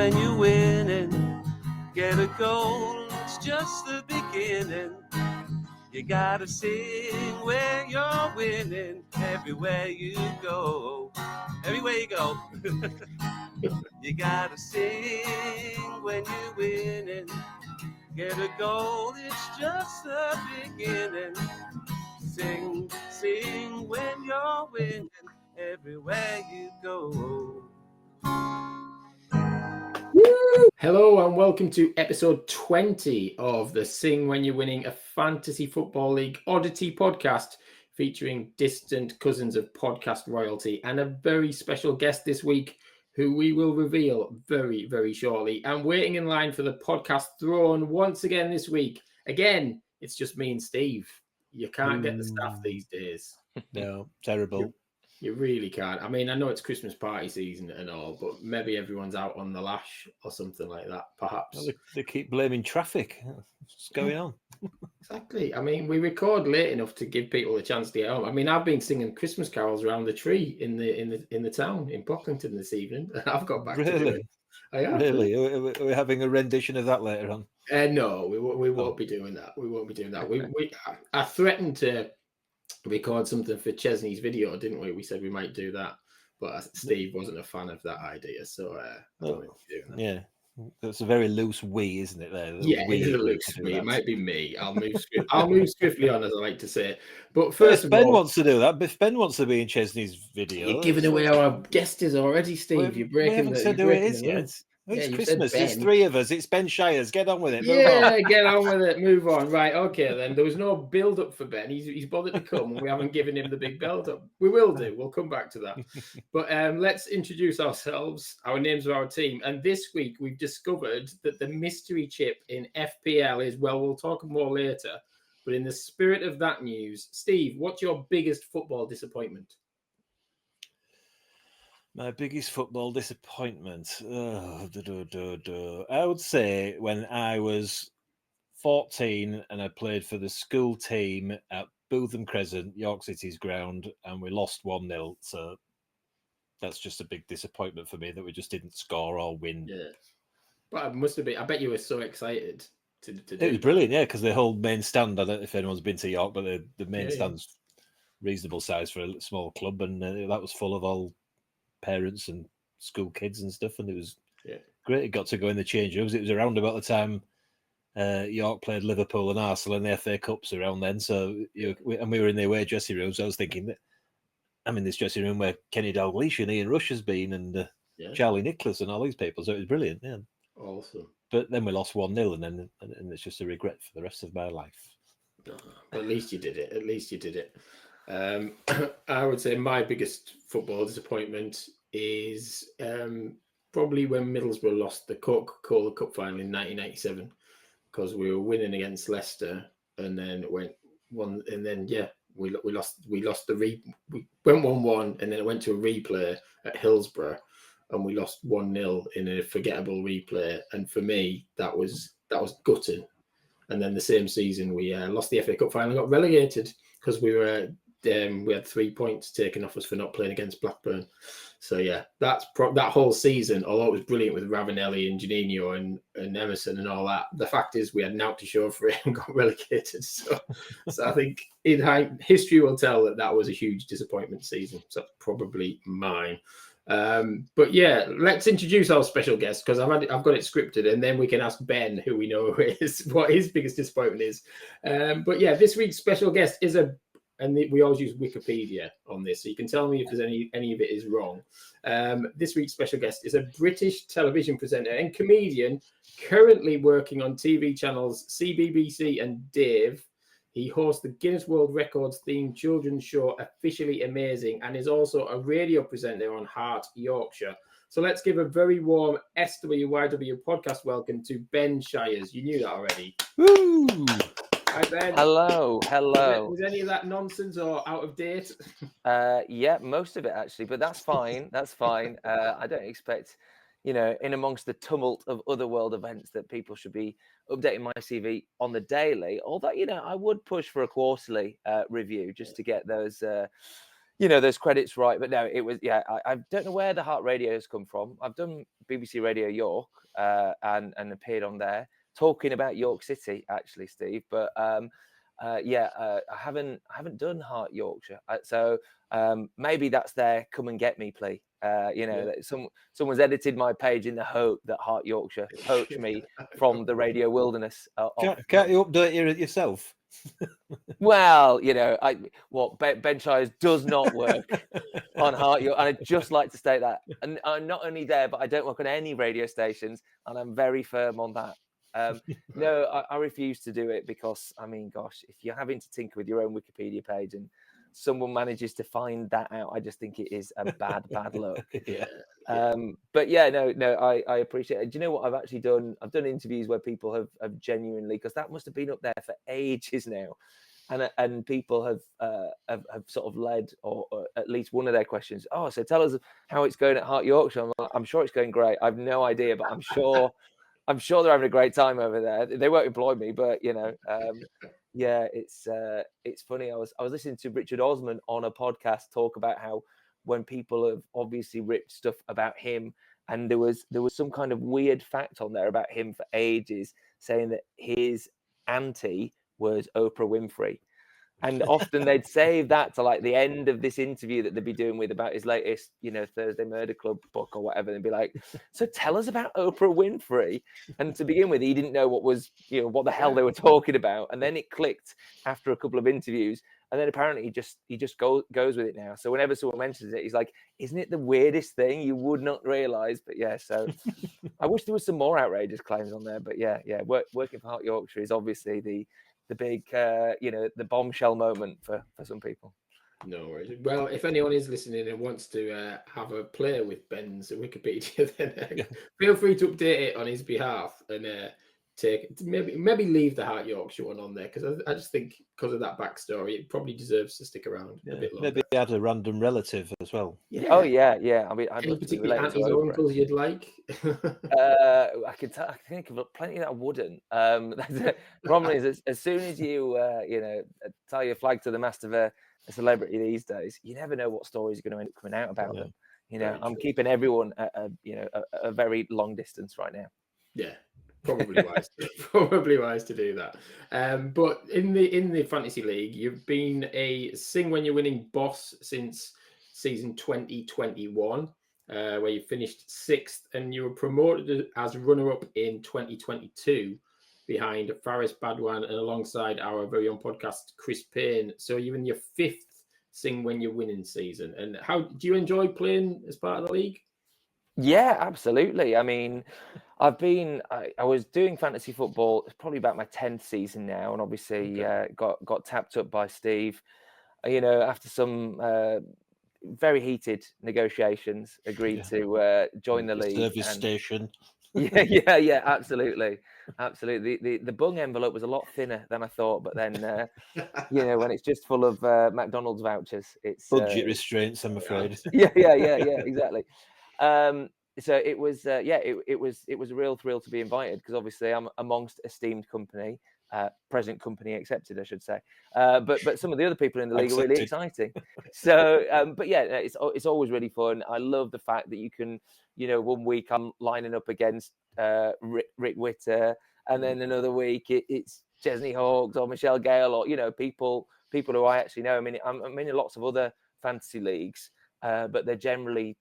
when you're winning. Get a goal, it's just the beginning. You gotta sing when you're winning. Everywhere you go. Everywhere you go. You gotta sing when you're winning. Get a goal, it's just the beginning. Sing, sing when you're winning. Everywhere you go. Hello and welcome to episode 20 of the Sing When You're Winning, a Fantasy Football League oddity podcast featuring distant cousins of podcast royalty and a very special guest this week who we will reveal very, very shortly. And waiting in line for the podcast throne once again this week. Again, it's just me and Steve. You can't get the staff these days. No, terrible. You really can't. I mean, I know it's Christmas party season and all, but maybe everyone's out on the lash or something like that, perhaps. Well, they keep blaming traffic. What's going on? Exactly. I mean, we record late enough to give people a chance to get home. I mean, I've been singing Christmas carols around the tree in the town in Pocklington this evening. I've got back to do it. I have. Really? Are we having a rendition of that later on? No, we won't be doing that. We won't be doing that. I threatened to record something for Chesney's video, didn't we? We said we might do that, but Steve wasn't a fan of that idea, so I don't think we're doing that. Yeah, that's a very loose we, isn't it? There, yeah, it's a loose we. It might be me. I'll move swiftly on, as I like to say. But first, if Ben wants to do that, if Ben wants to be in Chesney's video, you're giving away our guest is already, Steve. You're breaking the. Said who it is yet. It's Christmas. It's three of us. It's Ben Shires. Get on with it. Get on with it. Move on. Right. Okay, then. There was no build-up for Ben. He's bothered to come, and we haven't given him the big build-up. We will do. We'll come back to that. But let's introduce ourselves, our names of our team. And this week, we've discovered that the mystery chip in FPL is, well, we'll talk more later. But in the spirit of that news, Steve, what's your biggest football disappointment? My biggest football disappointment. I would say when I was 14 and I played for the school team at Bootham Crescent, York City's ground, and we lost 1-0. So that's just a big disappointment for me that we just didn't score or win. Yeah. But it must have been, I bet you were so excited to do it. Was brilliant, yeah, because the whole main stand, I don't know if anyone's been to York, but the main stand's reasonable size for a small club, and that was full of all parents and school kids and stuff, and it was great. It got to go in the change rooms. It was around about the time York played Liverpool and Arsenal in the FA Cups around then. So we were in the away dressing rooms. I was thinking that I'm in this dressing room where Kenny Dalglish and Ian Rush has been, and Charlie Nicholas and all these people. So it was brilliant. Yeah, awesome. But then we lost 1-0, and it's just a regret for the rest of my life. At least you did it. I would say my biggest football disappointment is probably when Middlesbrough lost the Coca-Cola Cup final in 1997, because we were winning against Leicester, and then it went one, and then we lost we went 1-1, and then it went to a replay at Hillsborough, and we lost 1-0 in a forgettable replay, and for me that was gutting. And then the same season we lost the FA Cup final and got relegated because we had 3 points taken off us for not playing against Blackburn. So that's that whole season, although it was brilliant with Ravanelli and Juninho and Emerson and all that, the fact is we had naught to show for it and got relegated. So I think history will tell that was a huge disappointment season. So that's probably mine. But let's introduce our special guest, because I've got it scripted, and then we can ask Ben, who we know what his biggest disappointment is. But this week's special guest is we always use Wikipedia on this, so you can tell me if there's any of it is wrong. This week's special guest is a British television presenter and comedian, currently working on TV channels CBBC and Dave. He hosts the Guinness World Records themed children's show Officially Amazing, and is also a radio presenter on Heart Yorkshire. So let's give a very warm SWYW podcast welcome to Ben Shires. You knew that already. Woo! Hi, Ben. Hello. Was any of that nonsense or out of date? Most of it actually, but that's fine. That's fine. I don't expect, in amongst the tumult of other world events, that people should be updating my CV on the daily. Although, I would push for a quarterly review just to get those those credits right. But no, it was, I don't know where the Heart Radio has come from. I've done BBC Radio York and appeared on there talking about York City, actually, Steve. But I haven't done Heart Yorkshire. So maybe that's their come and get me plea. That someone's edited my page in the hope that Heart Yorkshire poach me from the radio wilderness. Can't you update it yourself? Well, Ben Shires does not work on Heart Yorkshire, and I'd just like to state that. And I'm not only there, but I don't work on any radio stations, and I'm very firm on that. No, I refuse to do it because, I mean, gosh, if you're having to tinker with your own Wikipedia page and someone manages to find that out, I just think it is a bad look. But yeah, no, I appreciate it. Do you know what I've actually done? I've done interviews where people have genuinely, because that must have been up there for ages now, and people have sort of led or at least one of their questions. Oh, so tell us how it's going at Heart Yorkshire. I'm sure it's going great. I've no idea, but I'm sure they're having a great time over there. They won't employ me, but it's funny. I was listening to Richard Osman on a podcast talk about how when people have obviously ripped stuff about him, and there was some kind of weird fact on there about him for ages, saying that his auntie was Oprah Winfrey. And often they'd save that to like the end of this interview that they'd be doing with about his latest, Thursday Murder Club book or whatever. They'd be like, so tell us about Oprah Winfrey. And to begin with, he didn't know what the hell they were talking about. And then it clicked after a couple of interviews. And then apparently he just goes with it now. So whenever someone mentions it, he's like, isn't it the weirdest thing? You would not realize. But yeah, so I wish there was some more outrageous claims on there. But yeah, working for Heart Yorkshire is obviously the big, the bombshell moment for some people. No worries. Well, if anyone is listening and wants to have a play with Ben's Wikipedia, then feel free to update it on his behalf and maybe leave the Heart Yorkshire one on there, because I just think because of that backstory, it probably deserves to stick around a bit longer. Maybe he had a random relative as well. Yeah. Oh yeah. I mean, I'd any love to be particular related to aunties or Oprah. uncles you'd like? I can think of plenty that wouldn't. The problem is, as soon as you tie your flag to the mast of a celebrity these days, you never know what stories are going to end up coming out about them. I'm keeping everyone at a very long distance right now. Yeah, probably wise. Probably wise to do that. But in the fantasy league, you've been a sing when you're winning boss since season 2021. Where you finished 6th, and you were promoted as runner-up in 2022 behind Faris Badwan and alongside our very own podcast, Chris Payne. So you're in your 5th Sing When You're Winning season. And how do you enjoy playing as part of the league? Yeah, absolutely. I mean, I was doing fantasy football. It's probably about my 10th season now, and obviously got tapped up by Steve. After some very heated negotiations, agreed to join the league. Service station. Yeah, absolutely. The bung envelope was a lot thinner than I thought, but then when it's just full of McDonald's vouchers, it's budget restraints, I'm afraid. Yeah, exactly. So it was it was a real thrill to be invited, because obviously I'm amongst esteemed company. Present company accepted, I should say. But some of the other people in the league are really exciting. So, but yeah, it's always really fun. I love the fact that you can, 1 week I'm lining up against Rick Witter, and then another week it's Chesney Hawkes or Michelle Gale, or people who I actually know. I mean, I'm in lots of other fantasy leagues, but they're generally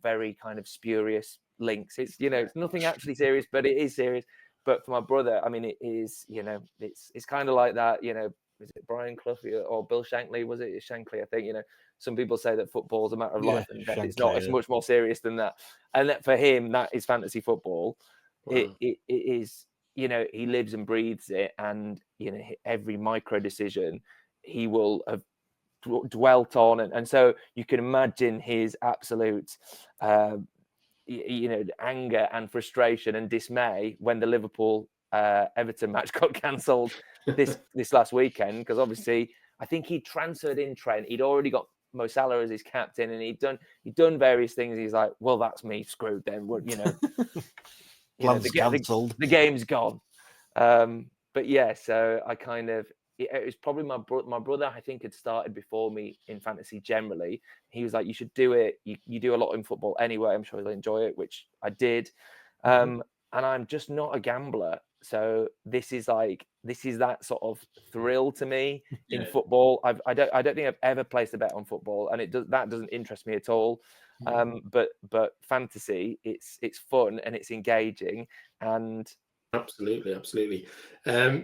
very kind of spurious links. It's it's nothing actually serious, but it is serious. But for my brother, I mean, it is, it's kind of like that, is it Brian Clough or Bill Shankly? Was it Shankly? I think, some people say that football is a matter of life and death. It's not. It's much more serious than that. And that for him, that is fantasy football. Wow. It is, he lives and breathes it. And, every micro decision he will have dwelt on. And so you can imagine his absolute anger and frustration and dismay when the Liverpool Everton match got cancelled this last weekend, because obviously I think he transferred in Trent. He'd already got Mo Salah as his captain, and he'd done various things. He's like, well, that's me screwed then. Plans cancelled. The game's gone. But yeah, so I kind of it was probably my brother, I think, had started before me in fantasy generally. He was like, you should do it. You do a lot in football anyway. I'm sure you'll enjoy it, which I did. And I'm just not a gambler. So this is that sort of thrill to me in football. I don't think I've ever placed a bet on football, and that doesn't interest me at all. But fantasy, it's fun and it's engaging, and absolutely.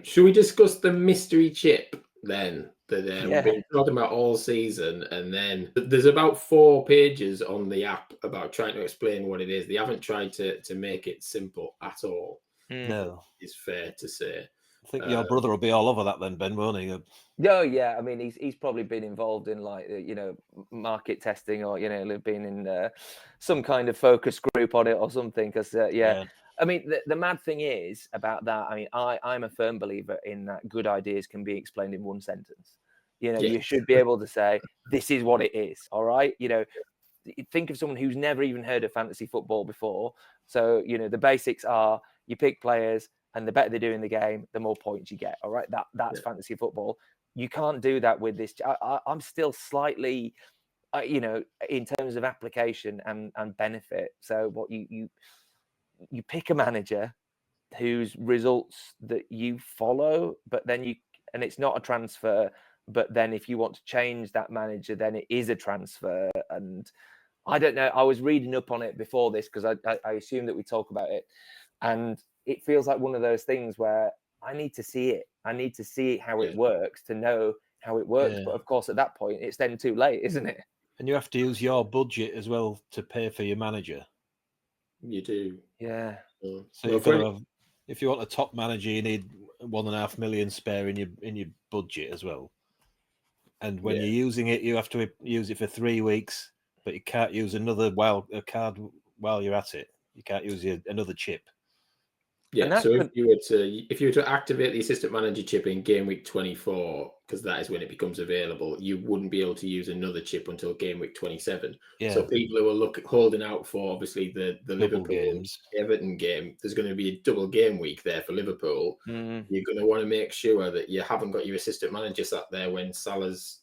Should we discuss the mystery chip then that we've been talking about all season? And then there's about 4 pages on the app about trying to explain what it is. They haven't tried to make it simple at all. No, it's fair to say. I think your brother will be all over that then, Ben, won't he? Oh yeah, I mean he's probably been involved in like market testing, or been in some kind of focus group on it or something. Because I mean the mad thing is about that. I mean I'm a firm believer in that good ideas can be explained in one sentence. You should be able to say this is what it is. All right, think of someone who's never even heard of fantasy football before. So the basics are you pick players, and the better they do in the game, the more points you get. All right, that's fantasy football. You can't do that with this. I'm still slightly, in terms of application and benefit. So what you pick a manager whose results that you follow, but then and it's not a transfer. But then if you want to change that manager, then it is a transfer. And I don't know. I was reading up on it before this because I assume that we talk about it, and it feels like one of those things where I need to see it. I need to see how it works to know how it works. But of course, at that point, it's then too late, isn't it? And you have to use your budget as well to pay for your manager. You do. Yeah. So you've got to have, if you want a top manager, you need 1.5 million spare in your budget as well. And when you're using it, you have to use it for 3 weeks, but you can't use another card while you're at it. You can't use another chip. Yeah, so if you were to activate the assistant manager chip in game week 24, because that is when it becomes available, you wouldn't be able to use another chip until game week 27. So people who are holding out for obviously the Liverpool games. Everton game, there's going to be a double game week there for Liverpool. You're going to want to make sure that you haven't got your assistant manager sat there when Salah's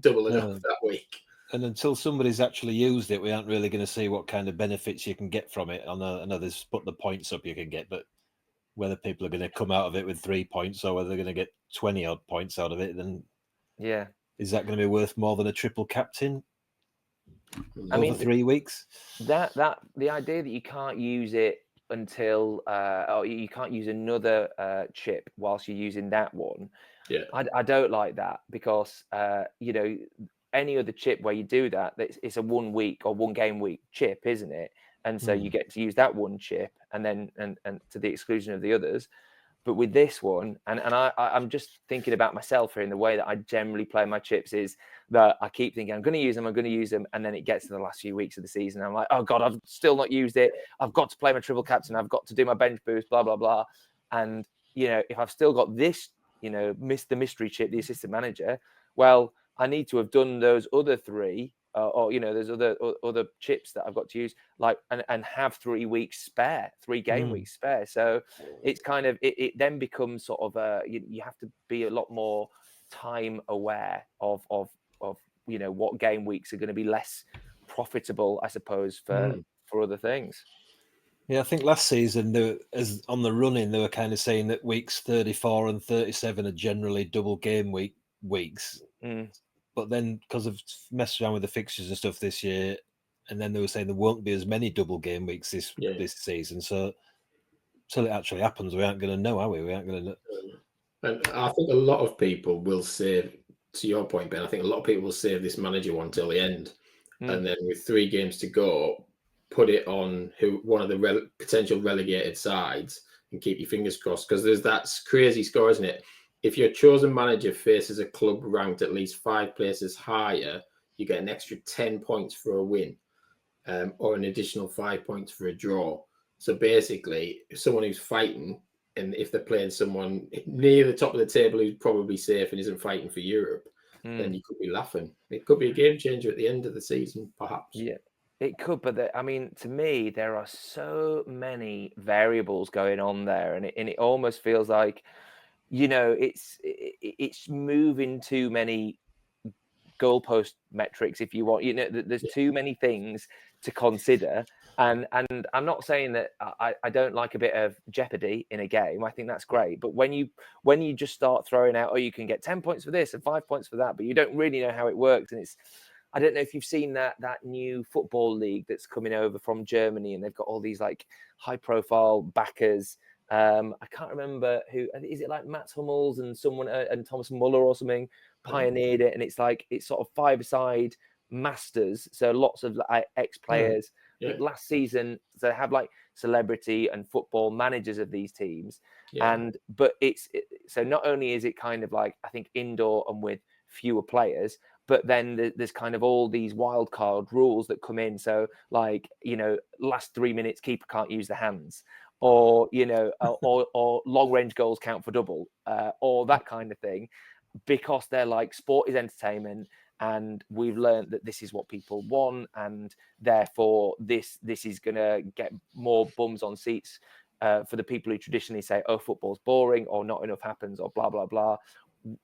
doubling up that week. And until somebody's actually used it, we aren't really going to see what kind of benefits you can get from it. I know there's put the points up you can get, but whether people are going to come out of it with 3 points or whether they're going to get 20 odd points out of it, then is that going to be worth more than a triple captain? I mean, 3 weeks. That the idea that you can't use it until or you can't use another chip whilst you're using that one. Yeah, I don't like that because any other chip where you do that, it's a 1 week or 1 game week chip, isn't it? And so you get to use that one chip and then and to the exclusion of the others. But with this one, and I'm just thinking about myself here in the way that I generally play my chips is that I keep thinking I'm going to use them, and then it gets to the last few weeks of the season. I'm like, oh God, I've still not used it. I've got to play my triple captain. I've got to do my bench boost, blah, blah, blah. And, if I've still got this, missed the mystery chip, the assistant manager, well, I need to have done those other 3 or there's other chips that I've got to use, like and have 3 weeks spare, 3 game weeks spare. So it's kind of it then becomes sort of you have to be a lot more time aware of what game weeks are going to be less profitable, I suppose, for other things. Yeah, I think last season, as on the running, they were kind of saying that weeks 34 and 37 are generally double game weeks. But then, because of messing around with the fixtures and stuff this year, and then they were saying there won't be as many double game weeks this season. So, until it actually happens, we aren't going to know, are we? We aren't going to know. And I think a lot of people will save, to your point, Ben, I think a lot of people will save this manager one till the end. And then with 3 games to go, put it on one of the potential relegated sides and keep your fingers crossed. Because there's that crazy score, isn't it? If your chosen manager faces a club ranked at least 5 places higher, you get an extra 10 points for a win, or an additional 5 points for a draw. So basically, if someone who's fighting, and if they're playing someone near the top of the table who's probably safe and isn't fighting for Europe, then you could be laughing. It could be a game changer at the end of the season, perhaps. Yeah, it could. But I mean, to me, there are so many variables going on there, and it almost feels like you know, it's moving too many goalpost metrics, if you want. You know, there's too many things to consider. And I'm not saying that I don't like a bit of jeopardy in a game. I think that's great. But when you just start throwing out, oh, you can get 10 points for this and 5 points for that, but you don't really know how it works. And I don't know if you've seen that new football league that's coming over from Germany, and they've got all these like high profile backers. I can't remember who. Is it like Matt Hummels and someone and Thomas Muller or something pioneered it? And it's sort of five-a-side masters. So lots of ex-players. I think last season they have like celebrity and football managers of these teams. But so not only is it kind of like, I think, indoor and with fewer players, but then there's kind of all these wild card rules that come in. So like, you know, last 3 minutes keeper can't use the hands, or, you know, or long range goals count for double, or that kind of thing, because they're like, sport is entertainment, and we've learned that this is what people want, and therefore this is going to get more bums on seats for the people who traditionally say, oh, football's boring, or not enough happens, or blah blah blah.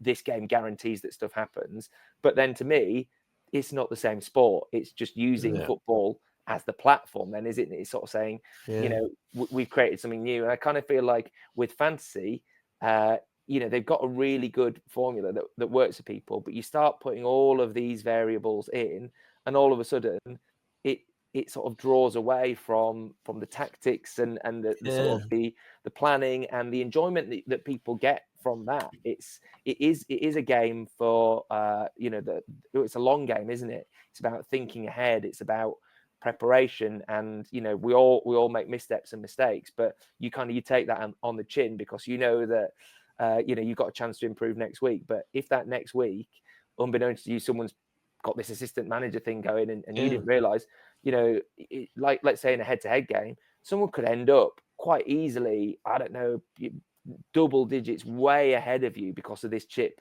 This game guarantees that stuff happens. But then to me, it's not the same sport. It's just using football as the platform, then, isn't it? It's sort of saying, you know, we've created something new. And I kind of feel like with fantasy, you know, they've got a really good formula that works for people, but you start putting all of these variables in, and all of a sudden it sort of draws away from the tactics and the sort of the planning and the enjoyment that people get from that. It is a game for you know, it's a long game, isn't it? It's about thinking ahead. It's about preparation, and you know, we all make missteps and mistakes, but you take that on the chin, because you know that you know, you've got a chance to improve next week. But if that next week, unbeknownst to you, someone's got this assistant manager thing going, and you didn't realize, you know, like let's say in a head-to-head game, someone could end up quite easily, I don't know, double digits way ahead of you because of this chip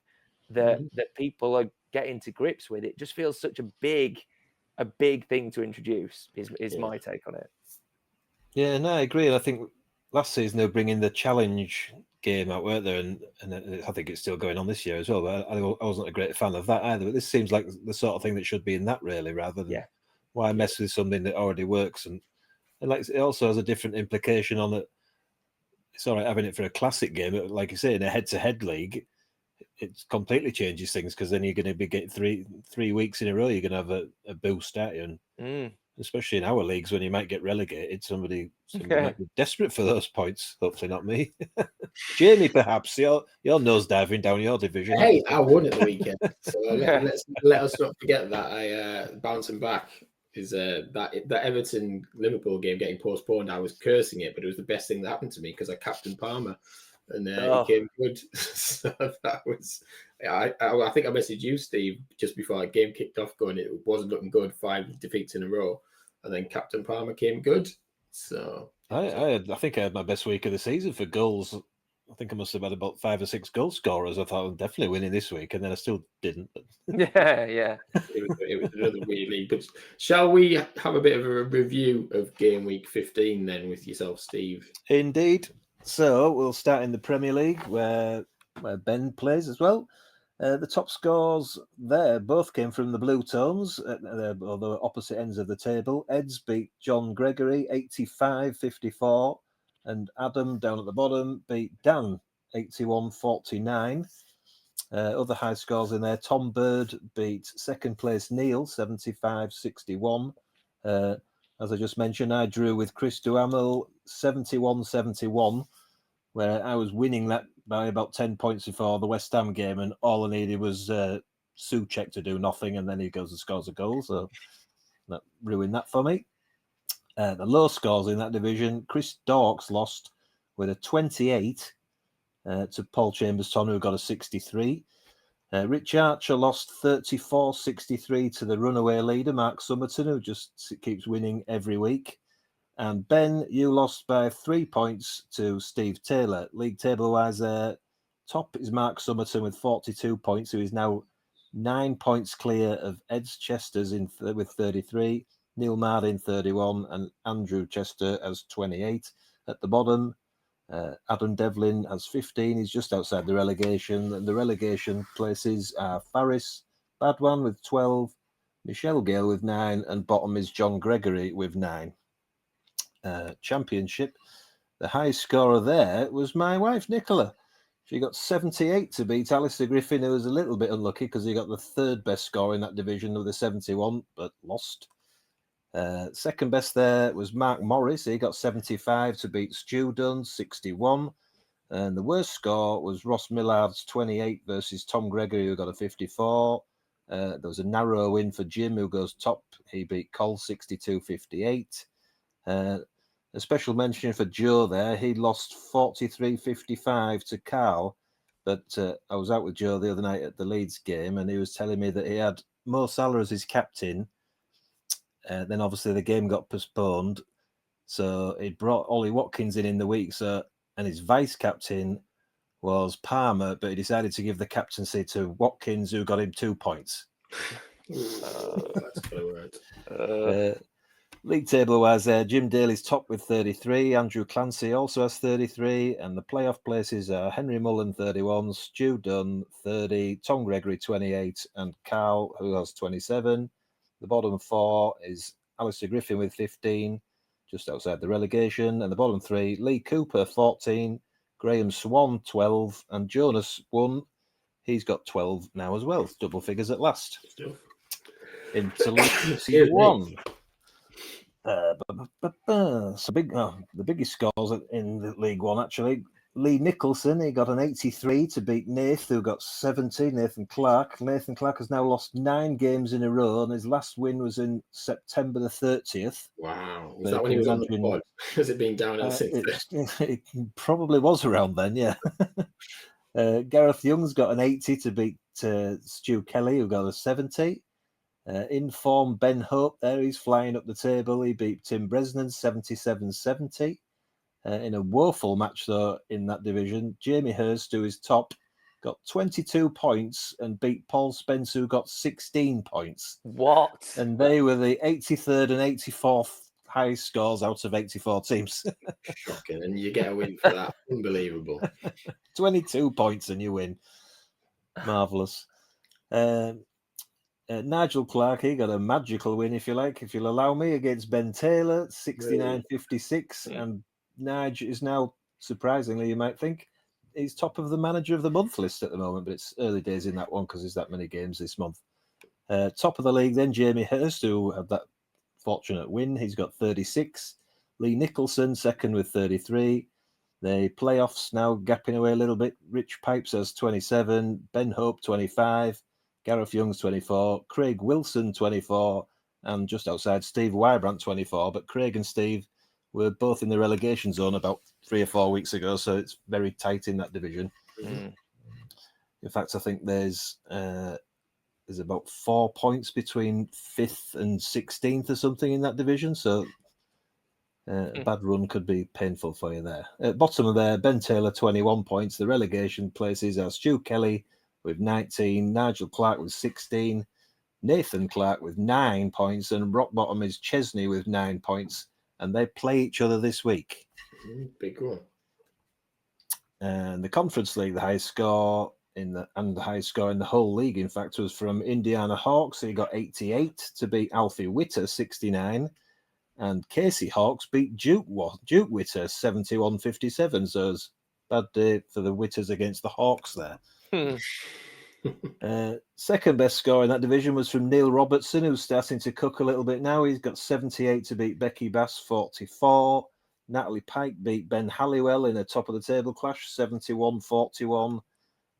that people are getting to grips with. It just feels such a big thing to introduce, is my take on it. Yeah, no, I agree. And I think last season they were bringing the challenge game out, weren't there? And I think it's still going on this year as well. But I wasn't a great fan of that either. But this seems like the sort of thing that should be in that, really, rather than why mess with something that already works. And like, it also has a different implication on it. It's all right having it for a classic game, but like you say, in a head-to-head league, it completely changes things, because then you're going to be getting three weeks in a row. You're going to have a boost at you, and especially in our leagues when you might get relegated, somebody might be desperate for those points. Hopefully not me. Jamie, perhaps you're nosediving down your division. Hey, I won at the weekend, so let us not forget that. I bouncing back is that Everton Liverpool game getting postponed. I was cursing it, but it was the best thing that happened to me, because I captained Palmer, and he came good. So that was. I think I messaged you, Steve, just before the game kicked off, going, it wasn't looking good, 5 defeats in a row, and then Captain Palmer came good. So I think I had my best week of the season for goals. I think I must have had about 5 or 6 goal scorers. I thought I'm definitely winning this week, and then I still didn't. Yeah. It was another weird league. But shall we have a bit of a review of game week 15 then with yourself, Steve? Indeed. So we'll start in the Premier League, where Ben plays as well. The top scores there both came from the Blue Tones, although at opposite ends of the table. Eds beat John Gregory 85-54, and Adam down at the bottom beat Dan 81-49. Other high scores in there: Tom Bird beat second place Neil 75-61. As I just mentioned, I drew with Chris Duhamel 71-71, where I was winning that by about 10 points before the West Ham game, and all I needed was Souček to do nothing, and then he goes and scores a goal, so that ruined that for me. The low scores in that division: Chris Dorks lost with a 28 to Paul Chambers-Ton, who got a 63. Rich Archer lost 34-63 to the runaway leader, Mark Summerton, who just keeps winning every week. And Ben, you lost by 3 points to Steve Taylor. League table-wise, top is Mark Summerton with 42 points, who is now 9 points clear of Eds Chester's with 33, Neil Mardin 31, and Andrew Chester has 28. At the bottom, Adam Devlin has 15. He's just outside the relegation. And the relegation places are Faris Badwan with 12, Michelle Gale with 9, and bottom is John Gregory with 9. Championship, the highest scorer there was my wife, Nicola. She got 78 to beat Alistair Griffin, who was a little bit unlucky because he got the third best score in that division with a 71, but lost. Second best there was Mark Morris. He got 75 to beat Stu Dunn, 61. And the worst score was Ross Millard's 28 versus Tom Gregory, who got a 54. There was a narrow win for Jim, who goes top. He beat Cole 62-58. A special mention for Joe there. He lost 43-55 to Carl. But I was out with Joe the other night at the Leeds game, and he was telling me that he had Mo Salah as his captain. Then obviously the game got postponed. So he brought Ollie Watkins in the week. And his vice captain was Palmer, but he decided to give the captaincy to Watkins, who got him 2 points. That's gonna work. League table wise there, Jim Daly's top with 33, Andrew Clancy also has 33, and the playoff places are Henry Mullen 31, Stu Dunn 30, Tom Gregory 28, and Carl, who has 27. The bottom 4 is Alistair Griffin with 15, just outside the relegation, and the bottom 3, Lee Cooper 14, Graham Swan 12, and Jonas 1. He's got 12 now as well, double figures at last. Into League 1. So the biggest scores in the League One actually. Lee Nicholson, he got an 83 to beat Nath, who got 70. Nathan Clark. Nathan Clark has now lost 9 games in a row, and his last win was in September the 30th. Wow. Was that when he was on the pod? Has it been down since then? It probably was around then, yeah. Gareth Young's got an 80 to beat Stu Kelly, who got a 70. In form, Ben Hope there, he's flying up the table. He beat Tim Bresnan 77-70. In a woeful match, though, in that division, Jamie Hurst, who is top, got 22 points and beat Paul Spence, who got 16 points. What? And they were the 83rd and 84th highest scores out of 84 teams. Shocking. And you get a win for that. Unbelievable. 22 points and you win. Marvellous. Nigel Clark, he got a magical win, if you like, if you'll allow me, against Ben Taylor, 69-56. Yeah. And Nige is now, surprisingly, you might think, he's top of the manager of the month list at the moment, but it's early days in that one because there's that many games this month. Top of the league, then Jamie Hurst, who had that fortunate win. He's got 36. Lee Nicholson, second with 33. The playoffs now gapping away a little bit. Rich Pipes has 27. Ben Hope, 25. Gareth Young's 24, Craig Wilson 24, and just outside Steve Wybrandt 24. But Craig and Steve were both in the relegation zone about 3 or 4 weeks ago, so it's very tight in that division. Mm. In fact, I think there's about 4 points between 5th and 16th or something in that division, so a bad run could be painful for you there. At bottom of there, Ben Taylor 21 points. The relegation places are Stu Kelly with 19, Nigel Clark with 16, Nathan Clark with 9 points, and rock bottom is Chesney with 9 points, and they play each other this week. Big one. And the Conference League, the highest score the highest score in the whole league, in fact, was from Indiana Hawks. He got 88 to beat Alfie Witter, 69, and Casey Hawks beat Duke Witter, 71-57. So it's a bad day for the Witters against the Hawks there. Second best score in that division was from Neil Robertson, who's starting to cook a little bit now. He's got 78 to beat Becky Bass, 44. Natalie Pike beat Ben Halliwell in a top of the table clash, 71-41.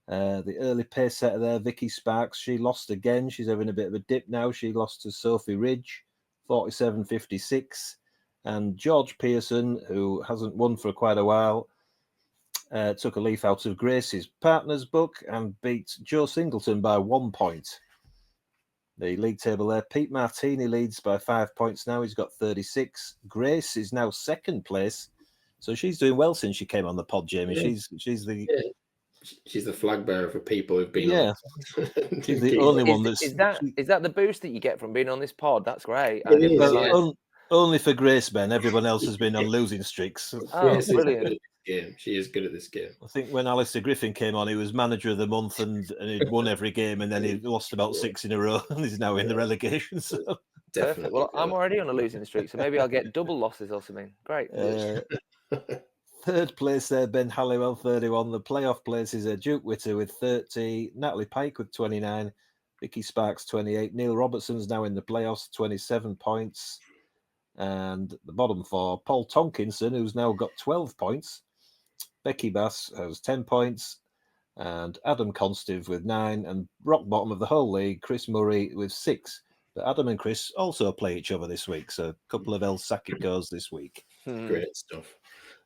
The early pace setter there, Vicky Sparks, she lost again. She's having a bit of a dip now. She lost to Sophie Ridge, 47-56. And George Pearson, who hasn't won for quite a while, took a leaf out of Grace's partner's book and beat Joe Singleton by 1 point. The league table there, Pete Martini leads by 5 points now. He's got 36. Grace is now second place. So she's doing well since she came on the pod, Jamie. Yeah. She's the... Yeah. She's the flag bearer for people who've been on. She's the only one that's... Is that the boost that you get from being on this pod? That's great. Only for Grace, Ben. Everyone else has been on losing streaks. Oh, brilliant. game. She is good at this game. I think when Alistair Griffin came on, he was manager of the month and he'd won every game, and then he lost about 6 in a row, and he's now in the relegation. So. Perfect. Well, I'm already on a losing streak, so maybe I'll get double losses or something. Great. Third place there, Ben Halliwell, 31. The playoff places are Duke Witter with 30, Natalie Pike with 29, Vicky Sparks 28, Neil Robertson's now in the playoffs, 27 points. And the bottom four, Paul Tonkinson, who's now got 12 points. Becky Bass has 10 points. And Adam Constive with 9. And rock bottom of the whole league, Chris Murray with 6. But Adam and Chris also play each other this week. So a couple of El Sakikos this week. Great stuff.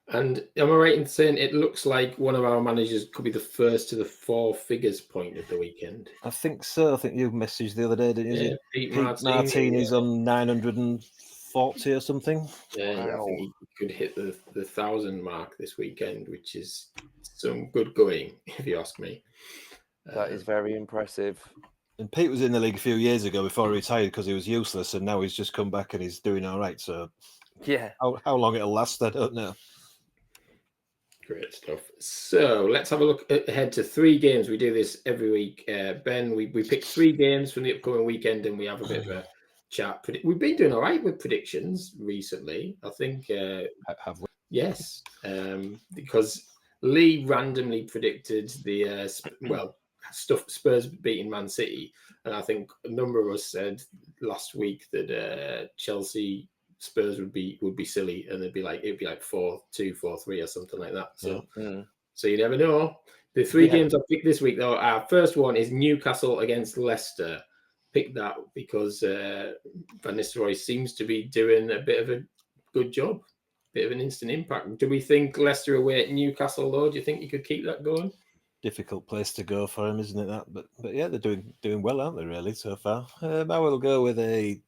And am I right in saying it looks like one of our managers could be the first to the 4 figures point of the weekend? I think so. I think you messaged the other day, didn't you? Yeah, Pete Martini's on 940 or something. Yeah, I think he could hit the 1,000 mark this weekend, which is some good going, if you ask me. That is very impressive. And Pete was in the league a few years ago before he retired because he was useless, and now he's just come back and he's doing all right. So, yeah, how long it'll last, I don't know. Great stuff. So let's have a look ahead to 3 games. We do this every week. Ben, we pick 3 games from the upcoming weekend, and we have a bit of a chat. We've been doing all right with predictions recently, I think. Have we? Yes, because Lee randomly predicted the Spurs beating Man City, and I think a number of us said last week that Chelsea Spurs would be silly, and it'd be like 4-2, 4-3, or something like that. So, so you never know. The 3 games I picked this week, though, our first one is Newcastle against Leicester. Pick that because Van Nistelrooy seems to be doing a bit of a good job, bit of an instant impact. Do we think Leicester away at Newcastle, though? Do you think you could keep that going? Difficult place to go for him, isn't it? That, but yeah, they're doing well, aren't they? Really, so far. I will go with a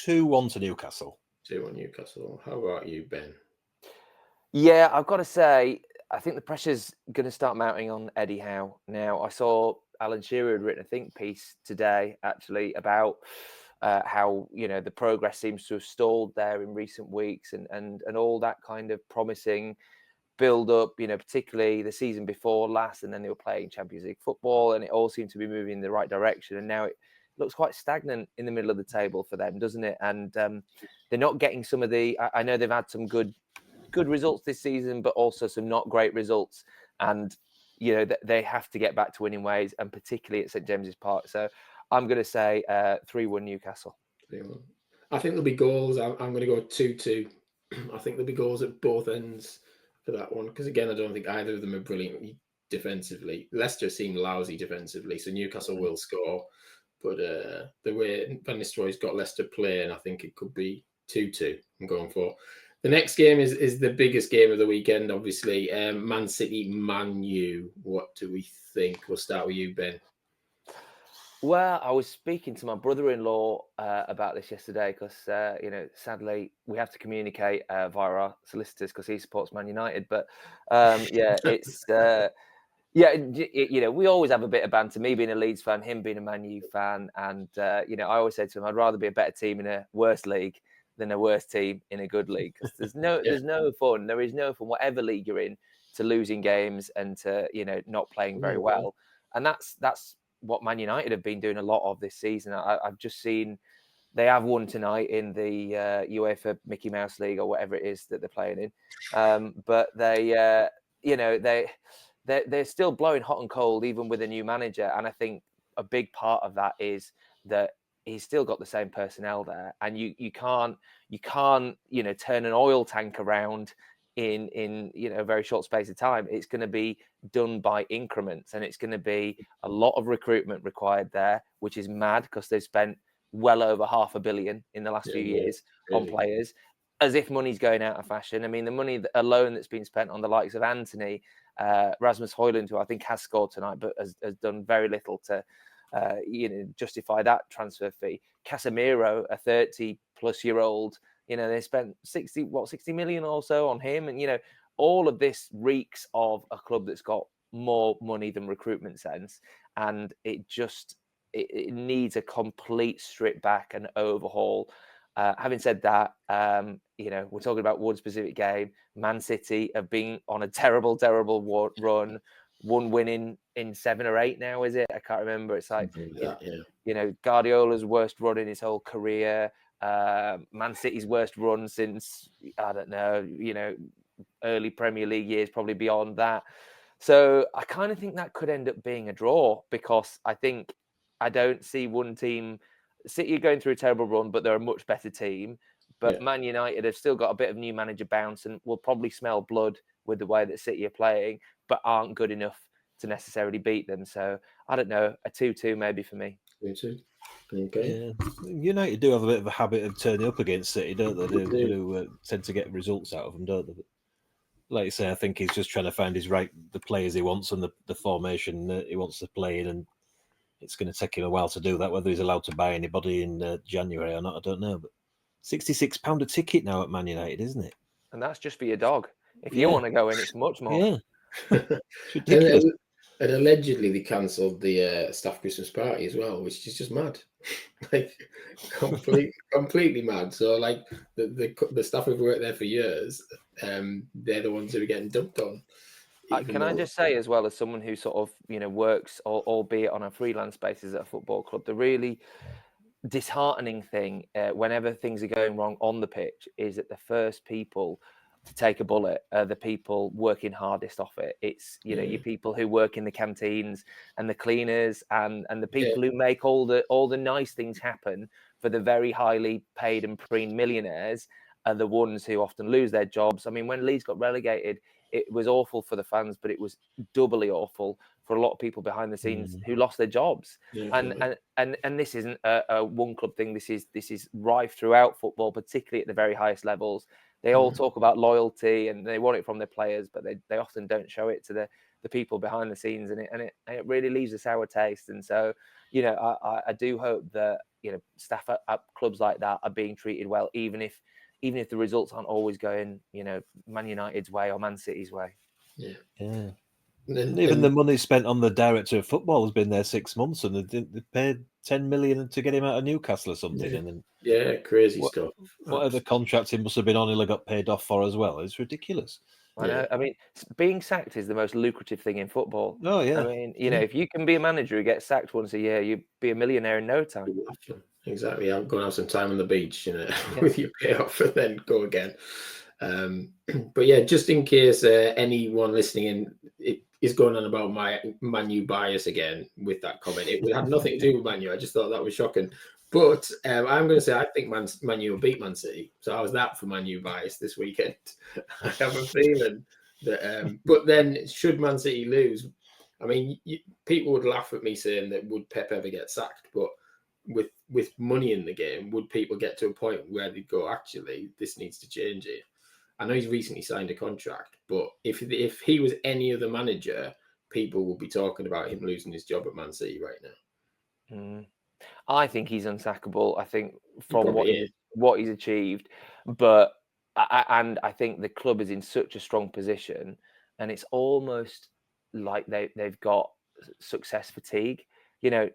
2-1 to Newcastle. 2-1 Newcastle. How about you, Ben? Yeah, I've got to say, I think the pressure's going to start mounting on Eddie Howe now. I saw Alan Shearer had written a think piece today, actually, about how the progress seems to have stalled there in recent weeks, and all that kind of promising build up. Particularly the season before last, and then they were playing Champions League football, and it all seemed to be moving in the right direction. And now it looks quite stagnant in the middle of the table for them, doesn't it? And they're not getting some of the. I know they've had some good results this season, but also some not great results. And they have to get back to winning ways, and particularly at St James's Park. So I'm going to say 3-1 Newcastle. 3-1. I think there'll be goals. I'm going to go 2-2. I think there'll be goals at both ends for that one, because again, I don't think either of them are brilliant defensively. Leicester seem lousy defensively, so Newcastle will score. But the way Van Nistelrooy's got Leicester playing, I think it could be 2-2. I'm going for. The next game is the biggest game of the weekend, obviously. Man City, Man U. What do we think? We'll start with you, Ben. Well, I was speaking to my brother-in-law about this yesterday because, sadly, we have to communicate via our solicitors because he supports Man United. But, it's... we always have a bit of banter. Me being a Leeds fan, him being a Man U fan, and I always say to him, I'd rather be a better team in a worse league than a worse team in a good league. Because there's no fun. There is no fun, whatever league you're in, to losing games and to not playing very well. And that's what Man United have been doing a lot of this season. I've just seen they have won tonight in the UEFA Mickey Mouse League or whatever it is that they're playing in, but they're still blowing hot and cold, even with a new manager. And I think a big part of that is that he's still got the same personnel there, and you can't turn an oil tank around in a very short space of time. It's going to be done by increments, and it's going to be a lot of recruitment required there, which is mad because they've spent well over $500 million in the last few years on players, as if money's going out of fashion. I mean, the money alone that's been spent on the likes of Anthony, Rasmus Højlund, who I think has scored tonight, but has done very little to justify that transfer fee. Casemiro, a 30-plus-year-old, they spent 60 million or so on him. And, all of this reeks of a club that's got more money than recruitment sense. And it needs a complete strip back and overhaul. Having said that, we're talking about one specific game. Man City have been on a terrible run. One win in 7 or 8 now, is it? I can't remember. It's like, Guardiola's worst run in his whole career. Man City's worst run since, I don't know, early Premier League years, probably beyond that. So I kind of think that could end up being a draw, because I don't see one team. City are going through a terrible run, but they're a much better team. But Man United have still got a bit of new manager bounce and will probably smell blood with the way that City are playing, but aren't good enough to necessarily beat them. So I don't know, a 2-2 maybe for me. 2-2. Okay. Yeah. United do have a bit of a habit of turning up against City, don't they? They do tend to get results out of them, don't they? But like you say, I think he's just trying to find the players he wants and the formation that he wants to play in, and it's going to take him a while to do that. Whether he's allowed to buy anybody in January or not, I don't know. But £66 a ticket now at Man United, isn't it? And that's just for your dog. If you want to go in, it's much more. Yeah, it's ridiculous. And allegedly they cancelled the staff Christmas party as well, which is just mad. Like completely mad. So like the staff who've worked there for years, they're the ones who are getting dumped on. Can I just say, as well, as someone who sort of works, albeit on a freelance basis at a football club, the really disheartening thing whenever things are going wrong on the pitch is that the first people to take a bullet are the people working hardest off it. It's your people who work in the canteens and the cleaners and the people who make all the nice things happen for the very highly paid and preen millionaires are the ones who often lose their jobs. I mean, when Leeds got relegated, it was awful for the fans, but it was doubly awful for a lot of people behind the scenes who lost their jobs. And this isn't a one club thing. This is rife throughout football, particularly at the very highest levels. They all talk about loyalty and they want it from their players, but they often don't show it to the people behind the scenes, and it really leaves a sour taste. And so, I do hope that staff at clubs like that are being treated well, even if the results aren't always going, Man United's way or Man City's way. Yeah. And even the money spent on the director of football has been there 6 months, and they paid 10 million to get him out of Newcastle or something. And then, crazy stuff. Whatever contract he must have been on, he'll have got paid off for as well. It's ridiculous. I know. I mean, being sacked is the most lucrative thing in football. Oh yeah. I mean, if you can be a manager who gets sacked once a year, you'd be a millionaire in no time. Exactly. I'm going to have some time on the beach, with your payoff, and then go again. But yeah, just in case anyone listening in is going on about my Man U bias again with that comment, it had nothing to do with Man U. I just thought that was shocking. But I'm going to say I think Man U will beat Man City. So I was that for Man U bias this weekend. I have a feeling that. But then, should Man City lose, I mean, people would laugh at me saying that would Pep ever get sacked? But with money in the game, would people get to a point where they'd go, actually, this needs to change here? I know he's recently signed a contract, but if he was any other manager, people would be talking about him losing his job at Man City right now. I think he's unsackable. I think from what he's achieved, but I think the club is in such a strong position, and it's almost like they've got success fatigue.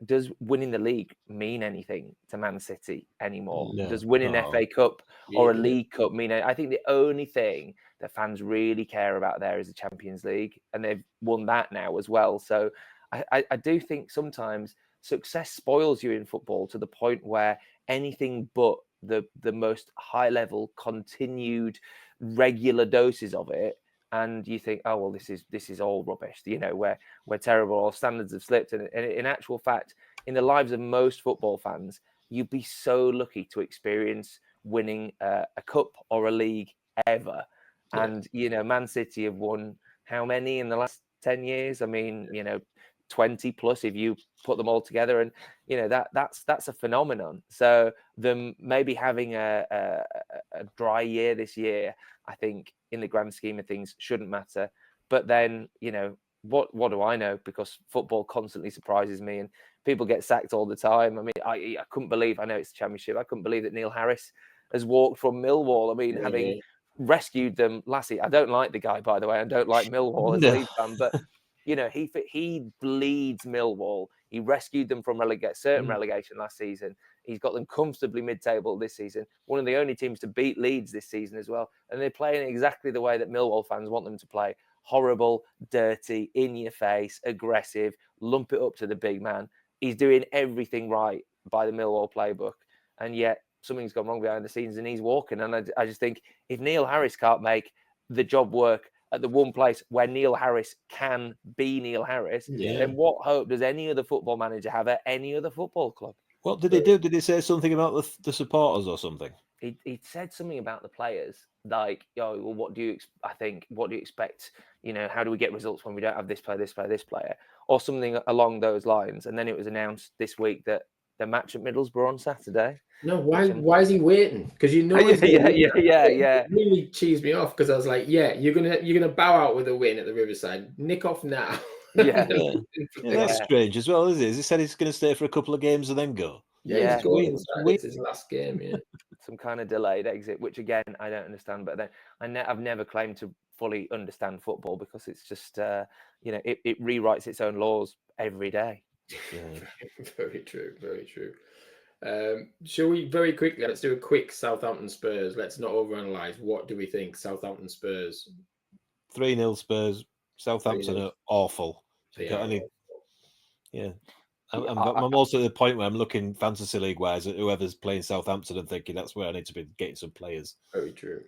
Does winning the league mean anything to Man City anymore? No. Does winning FA Cup or a League Cup mean anything? I think the only thing that fans really care about there is the Champions League, and they've won that now as well. So I do think sometimes success spoils you in football to the point where anything but the most high level, continued, regular doses of it, and you think, oh well, this is all rubbish. We're terrible. Our standards have slipped. And in actual fact, in the lives of most football fans, you'd be so lucky to experience winning a cup or a league ever. Yeah. And Man City have won how many in the last 10 years? I mean, 20 plus if you put them all together, and that's a phenomenon. So them maybe having a dry year this year, I think in the grand scheme of things shouldn't matter. But then what do I know? Because football constantly surprises me, and people get sacked all the time. I mean, I couldn't believe, I know it's the Championship, I couldn't believe that Neil Harris has walked from Millwall. I mean, having rescued them last year. I don't like the guy, by the way. I don't like Millwall as a Leeds fan, but he bleeds Millwall. He rescued them from relegation last season. He's got them comfortably mid-table this season. One of the only teams to beat Leeds this season as well. And they're playing exactly the way that Millwall fans want them to play. Horrible, dirty, in your face, aggressive, lump it up to the big man. He's doing everything right by the Millwall playbook. And yet something's gone wrong behind the scenes and he's walking. And I just think if Neil Harris can't make the job work at the one place where Neil Harris can be Neil Harris, then what hope does any other football manager have at any other football club? What did he do? Did he say something about the supporters or something? He said something about the players, like, well, what do you expect? How do we get results when we don't have this player, or something along those lines? And then it was announced this week that the match at Middlesbrough on Saturday. No, why is he waiting? Because he's yeah. It really cheesed me off because I was like, you're gonna bow out with a win at the Riverside. Nick off now. That's strange as well, is it? He said he's going to stay for a couple of games and then go. He's going inside. It's his last game. Yeah, some kind of delayed exit, which again I don't understand. But then I've never claimed to fully understand football because it's just it rewrites its own laws every day. Very true. Very true. Shall we very quickly? Let's do a quick Southampton Spurs. Let's not overanalyze. What do we think? Southampton Spurs 3-0 Spurs. Southampton are awful. I'm also at the point where I'm looking fantasy league wise at whoever's playing Southampton and thinking that's where I need to be getting some players. Very true.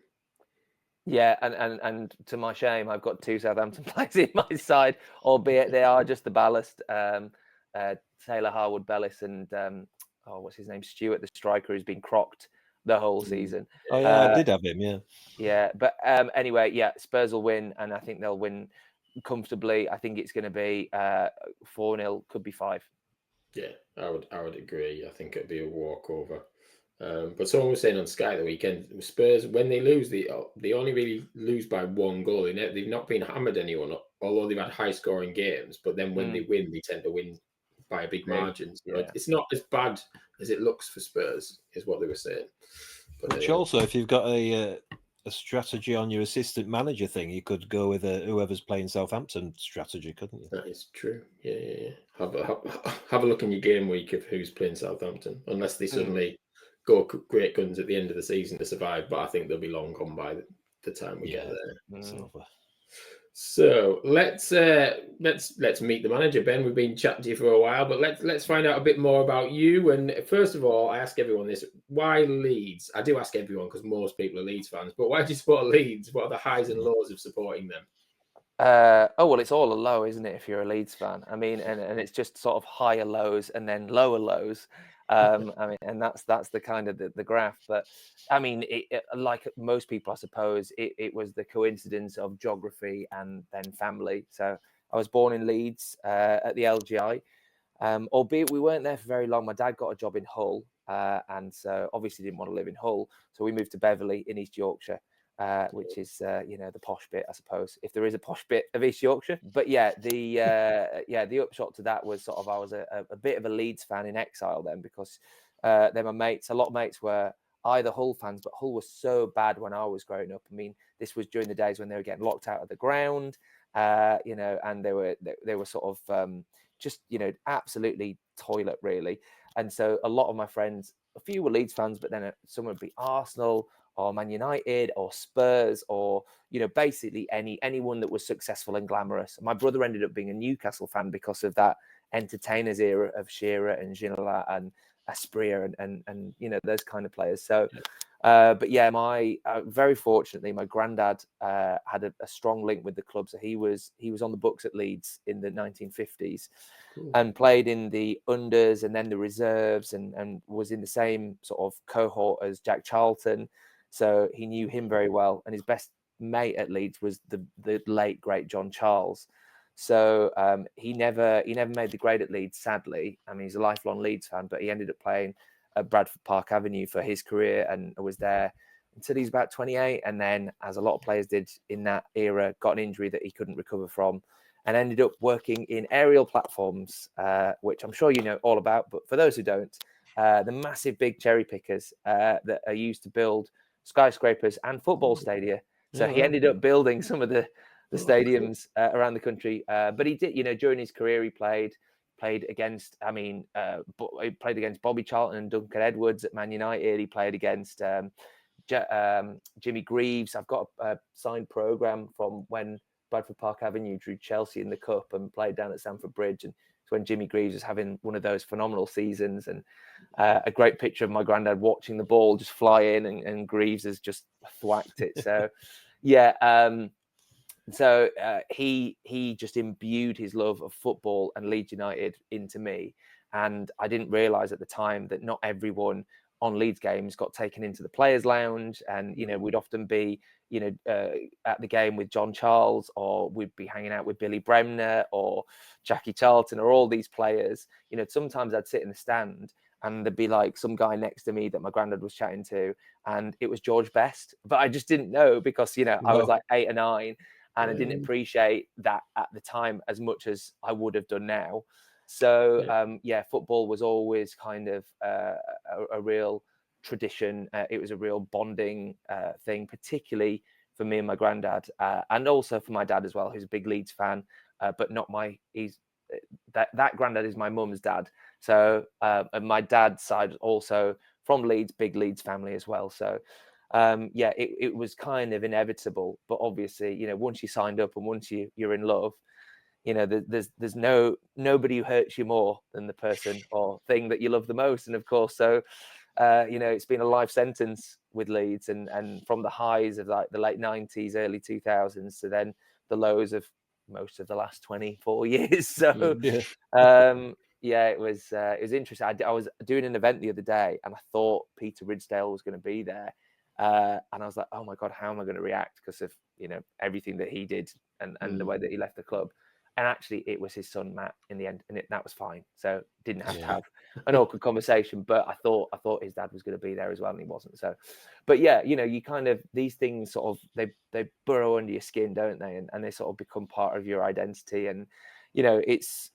Yeah, and to my shame, I've got 2 Southampton players in my side, albeit they are just the ballast. Taylor Harwood-Bellis and what's his name? Stewart, the striker, who's been crocked the whole season. Oh yeah, I did have him. Yeah, but anyway, Spurs will win, and I think they'll win comfortably. I think it's going to be 4-0, could be 5. Yeah, I would agree. I think it'd be a walkover. But someone was saying on Sky the weekend, Spurs, when they lose, they only really lose by 1 goal. They've not been hammered anyone, although they've had high scoring games. But then when they win, they tend to win by a big margin. So it's not as bad as it looks for Spurs, is what they were saying. But which also, if you've got a strategy on your assistant manager thing, you could go with whoever's playing Southampton strategy, couldn't you? That is true. Yeah. Have a look in your game week of who's playing Southampton, unless they suddenly go great guns at the end of the season to survive. But I think they'll be long gone by the time we get there. So let's meet the manager, Ben. We've been chatting to you for a while, but let's find out a bit more about you. And first of all, I ask everyone this: why Leeds? I do ask everyone because most people are Leeds fans. But why do you support Leeds? What are the highs and lows of supporting them? Well, it's all a low, isn't it? If you're a Leeds fan, I mean, and it's just sort of higher lows and then lower lows. I mean, and that's the kind of the graph. But I mean, it, like most people, I suppose, it was the coincidence of geography and then family. So I was born in Leeds at the LGI, albeit we weren't there for very long. My dad got a job in Hull, and so obviously didn't want to live in Hull. So we moved to Beverley in East Yorkshire. Which is the posh bit, I suppose, if there is a posh bit of East Yorkshire. But the upshot to that was sort of I was a bit of a Leeds fan in exile then, because they're my mates. A lot of mates were either Hull fans, but Hull was so bad when I was growing up. I mean, this was during the days when they were getting locked out of the ground, and they were sort of just absolutely toilet really. And so a lot of my friends, a few were Leeds fans, but then some would be Arsenal or Man United or Spurs or, basically anyone that was successful and glamorous. My brother ended up being a Newcastle fan because of that entertainers era of Shearer and Ginola and Asprilla and those kind of players. So, very fortunately, my granddad had a strong link with the club. So he was on the books at Leeds in the 1950s. Cool. And played in the unders and then the reserves and was in the same sort of cohort as Jack Charlton. So he knew him very well, and his best mate at Leeds was the late great John Charles. So he never made the grade at Leeds, sadly. I mean, he's a lifelong Leeds fan, but he ended up playing at Bradford Park Avenue for his career and was there until he's about 28. And then, as a lot of players did in that era, got an injury that he couldn't recover from, and ended up working in aerial platforms, which I'm sure you know all about. But for those who don't, the massive big cherry pickers that are used to build skyscrapers and football stadia. So he ended up building some of the stadiums around the country. But he did, during his career, he played played against, he played against Bobby Charlton and Duncan Edwards at Man United. He played against Jimmy Greaves. I've got a signed program from when Bradford Park Avenue drew Chelsea in the Cup and played down at Stamford Bridge. And it's when Jimmy Greaves was having one of those phenomenal seasons. And a great picture of my granddad watching the ball just fly in, and Greaves has just thwacked it. So, yeah. So he just imbued his love of football and Leeds United into me. And I didn't realise at the time that not everyone on Leeds games got taken into the players' lounge. And, we'd often be, at the game with John Charles, or we'd be hanging out with Billy Bremner or Jackie Charlton or all these players. Sometimes I'd sit in the stand and there'd be like some guy next to me that my granddad was chatting to, and it was George Best. But I just didn't know because, I was like 8 or 9. And I didn't appreciate that at the time as much as I would have done now. So, football was always kind of a real tradition. It was a real bonding thing, particularly for me and my granddad, and also for my dad as well, who's a big Leeds fan, but not that granddad is my mum's dad. So, and my dad's side also from Leeds, big Leeds family as well. So, it was kind of inevitable. But obviously, once you signed up and once you're in love, there's nobody who hurts you more than the person or thing that you love the most. And of course, so it's been a life sentence with Leeds, and from the highs of like the late 90s, early 2000s, to then the lows of most of the last 24 years. So it was interesting. I was doing an event the other day, and I thought Peter Ridsdale was going to be there. And I was like, oh my God, how am I going to react? Because of, everything that he did and the way that he left the club. And actually it was his son, Matt, in the end. And that was fine. So didn't have to have an awkward conversation, but I thought his dad was going to be there as well. And he wasn't. So, but yeah, you kind of, these things sort of, they burrow under your skin, don't they? And they sort of become part of your identity. And, it's,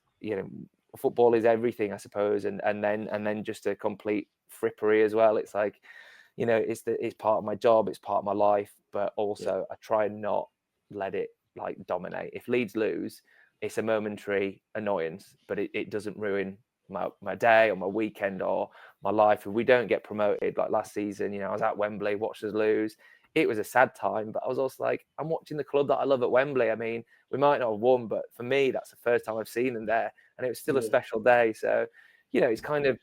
football is everything, I suppose. And then just a complete frippery as well. It's like, it's part of my job, it's part of my life, but also I try and not let it like dominate. If Leeds lose, it's a momentary annoyance, but it doesn't ruin my day or my weekend or my life. If we don't get promoted, like last season, I was at Wembley, watched us lose. It was a sad time, but I was also like, I'm watching the club that I love at Wembley. I mean, we might not have won, but for me, that's the first time I've seen them there, and it was still a special day. So, it's kind of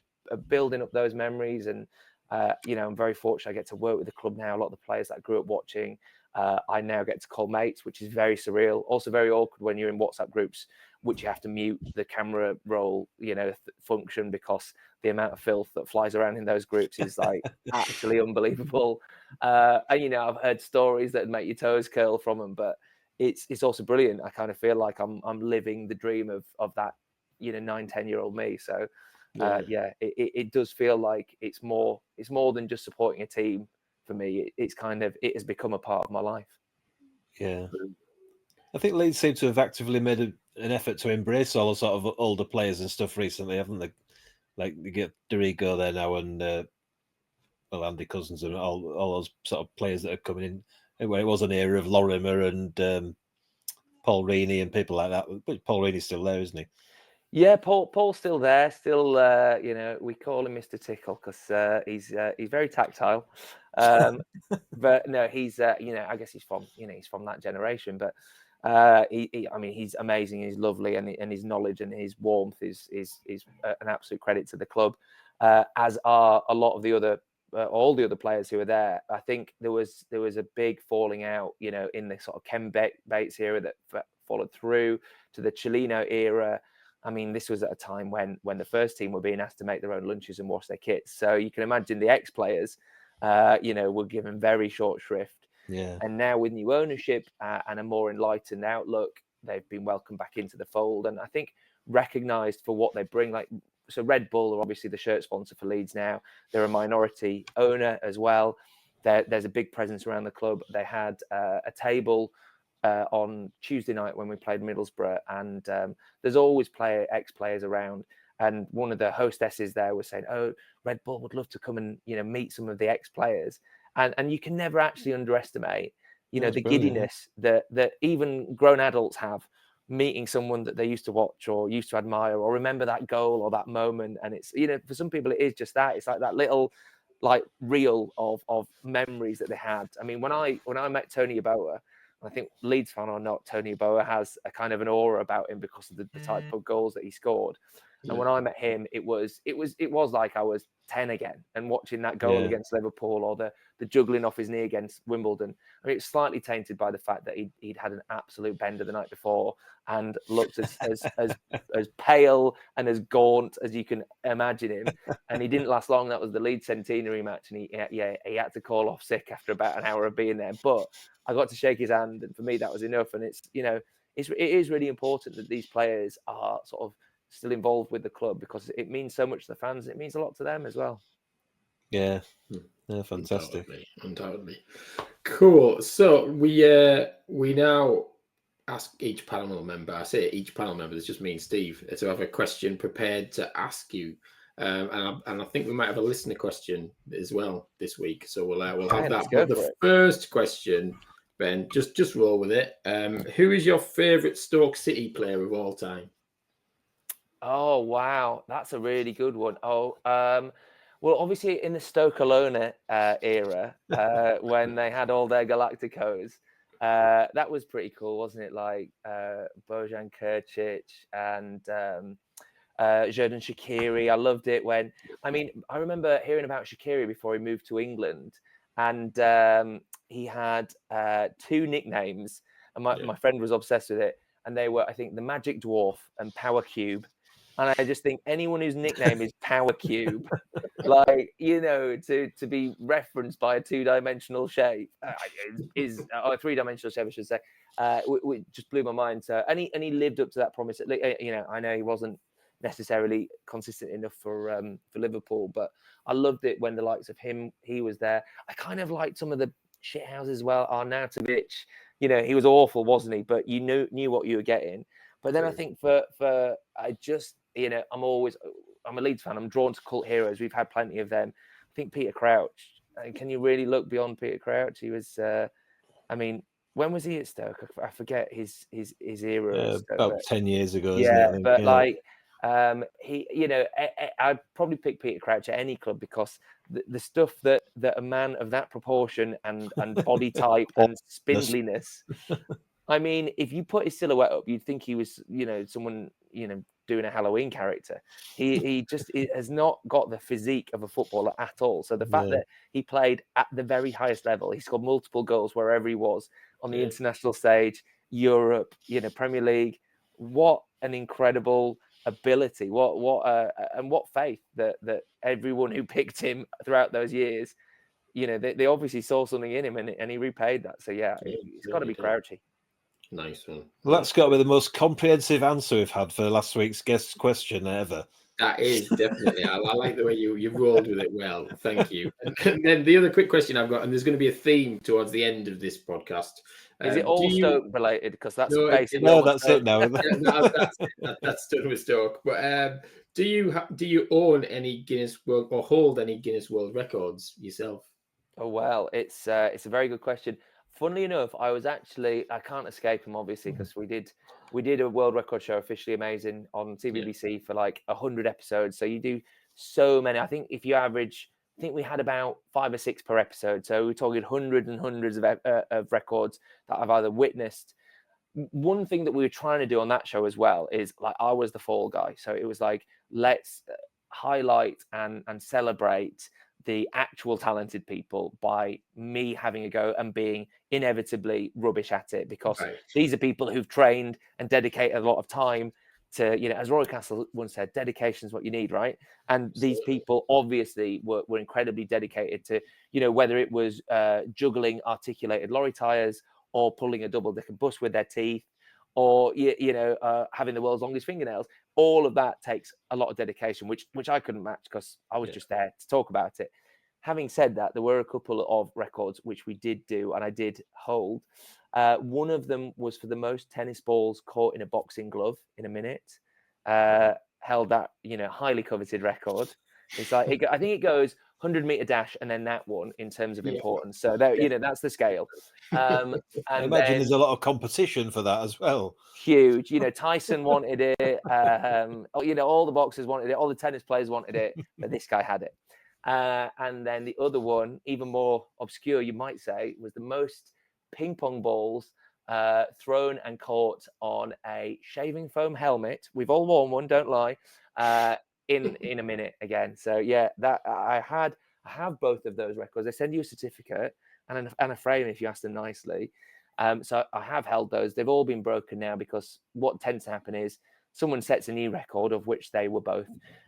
building up those memories. And I'm very fortunate I get to work with the club now. A lot of the players that I grew up watching, I now get to call mates, which is very surreal. Also very awkward when you're in WhatsApp groups, which you have to mute the camera roll, function, because the amount of filth that flies around in those groups is like actually unbelievable. And I've heard stories that make your toes curl from them, but it's also brilliant. I kind of feel like I'm living the dream of that 9-10-year-old me. So it does feel like it's more than just supporting a team for me. It has become a part of my life. Yeah, I think Leeds seem to have actively made an effort to embrace all the sort of older players and stuff recently, haven't they? Like you get Dorigo there now, and Andy Cousins and all those sort of players that are coming in. Where it was an era of Lorimer and Paul Reaney and people like that. But Paul Reaney's still there, isn't he? Yeah, Paul's still there. Still, we call him Mr. Tickle because he's very tactile. But no, he's I guess he's from he's from that generation. But he's amazing. He's lovely, and his knowledge and his warmth is an absolute credit to the club. As are a lot of the other all the other players who were there. I think there was a big falling out, in the sort of Ken Bates era that followed through to the Chilino era. I mean, this was at a time when the first team were being asked to make their own lunches and wash their kits. So you can imagine the ex-players, were given very short shrift. Yeah. And now with new ownership and a more enlightened outlook, they've been welcomed back into the fold. And I think recognised for what they bring. So Red Bull are obviously the shirt sponsor for Leeds now. They're a minority owner as well. There's a big presence around the club. They had a table on Tuesday night when we played Middlesbrough, and there's always ex-players around. And one of the hostesses there was saying, "Oh, Red Bull would love to come and meet some of the ex-players." And you can never actually underestimate, the giddiness that even grown adults have meeting someone that they used to watch or used to admire or remember that goal or that moment. And it's, you know, for some people it is just that. It's like that little like reel of memories that they had. I mean, when I met Tony Yeboah, I think Leeds fan or not, Tony Yeboah has a kind of an aura about him because of the type of goals that he scored. And when I met him, it was like I was 10 again, and watching that goal against Liverpool or the juggling off his knee against Wimbledon. I mean, it's slightly tainted by the fact that he'd had an absolute bender the night before and looked as pale and as gaunt as you can imagine him. And he didn't last long. That was the Leeds centenary match, and he had to call off sick after about an hour of being there. But I got to shake his hand, and for me that was enough. And it's, you know, it is really important that these players are sort of still involved with the club, because it means so much to the fans. It means a lot to them as well. Yeah, fantastic. Undoubtedly. Cool. So we now ask each panel member. I say each panel member. This just means Steve, to have a question prepared to ask you. And I think we might have a listener question as well this week. So we'll have that. But the first question, Ben, just roll with it. Who is your favourite Stoke City player of all time? Oh, wow. That's a really good one. Well, obviously in the Stoke Alone era, when they had all their Galacticos, that was pretty cool, wasn't it? Like Bojan Krčić and Xherdan Shaqiri. I loved it when, I remember hearing about Shaqiri before he moved to England, and he had 2 nicknames, and my friend was obsessed with it. And they were, I think, the Magic Dwarf and Power Cube. And I just think anyone whose nickname is Power Cube, like, you know, to be referenced by a 2-dimensional shape is or a 3-dimensional shape, I should say, just blew my mind. So, and he lived up to that promise. You know, I know he wasn't necessarily consistent enough for Liverpool, but I loved it when the likes of him, he was there. I kind of liked some of the shithouses as well. Arnautovic, you know, he was awful, wasn't he? But you knew what you were getting. But then I think for I just, you know, I'm a Leeds fan. I'm drawn to cult heroes. We've had plenty of them. I think Peter Crouch. Can you really look beyond Peter Crouch? He was, when was he at Stoke? I forget his era. About 10 years ago. Yeah, isn't it? but like he, you know, I'd probably pick Peter Crouch at any club, because the stuff that a man of that proportion and body type and spindliness. I mean, if you put his silhouette up, you'd think he was, you know, someone, you know, doing a Halloween character. He just has not got the physique of a footballer at all. So the fact that he played at the very highest level, he scored multiple goals wherever he was on the international stage, Europe, you know, Premier League. What an incredible ability! What faith that everyone who picked him throughout those years, you know, they obviously saw something in him, and he repaid that. So it's got to be Crouchy. Nice one. Well, that's got to be the most comprehensive answer we've had for last week's guest question ever. That is definitely. I like the way you rolled with it well. Thank you. And then the other quick question I've got, and there's going to be a theme towards the end of this podcast. Is it all Stoke related? Because that's basically that's it now. That's done with Stoke. But do you own any Guinness World or hold any Guinness World Records yourself? Oh well, it's a very good question. Funnily enough, I can't escape him, obviously, because we did a world record show, Officially Amazing, on TVBC for like 100 episodes. So you do so many. I think if you average, I think we had about 5 or 6 per episode. So we're talking hundreds and hundreds of records that I've either witnessed. One thing that we were trying to do on that show as well is, like, I was the fall guy. So it was like, let's highlight and celebrate the actual talented people by me having a go and being inevitably rubbish at it, because these are people who've trained and dedicated a lot of time to, you know, as Rory Castle once said, dedication is what you need, right? And these people obviously were incredibly dedicated to, you know, whether it was juggling articulated lorry tires or pulling a double-decker bus with their teeth, or having the world's longest fingernails. All of that takes a lot of dedication, which I couldn't match, because I was just there to talk about it. Having said that, there were a couple of records which we did do, and I did hold. One of them was for the most tennis balls caught in a boxing glove in a minute. Held that, you know, highly coveted record. It's like, I think it goes 100-meter dash, and then that one in terms of importance. So there, that's the scale. I And imagine then there's a lot of competition for that as well. huge. Tyson wanted it. All the boxers wanted it. All the tennis players wanted it, but this guy had it. And then the other one, even more obscure, you might say, was the most ping pong balls thrown and caught on a shaving foam helmet. We've all worn one, don't lie. In a minute again. So yeah, that I have both of those records. They send you a certificate and a frame if you ask them nicely. So I have held those. They've all been broken now, because what tends to happen is someone sets a new record, of which they were both,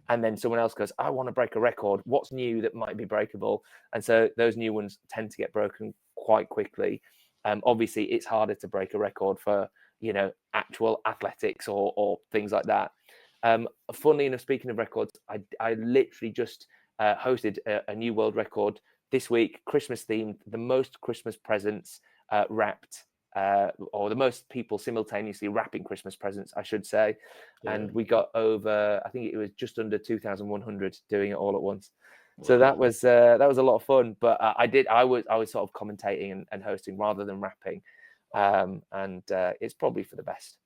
and then someone else goes, I want to break a record. What's new that might be breakable? And so those new ones tend to get broken quite quickly. Obviously, it's harder to break a record for actual athletics or things like that. Funnily enough, speaking of records, I literally just hosted a new world record this week, Christmas themed, the most Christmas presents wrapped, or the most people simultaneously wrapping Christmas presents, I should say. Yeah. And we got over, I think it was just under 2,100 doing it all at once. Wow. So that was a lot of fun. But I was sort of commentating and hosting rather than rapping, and it's probably for the best.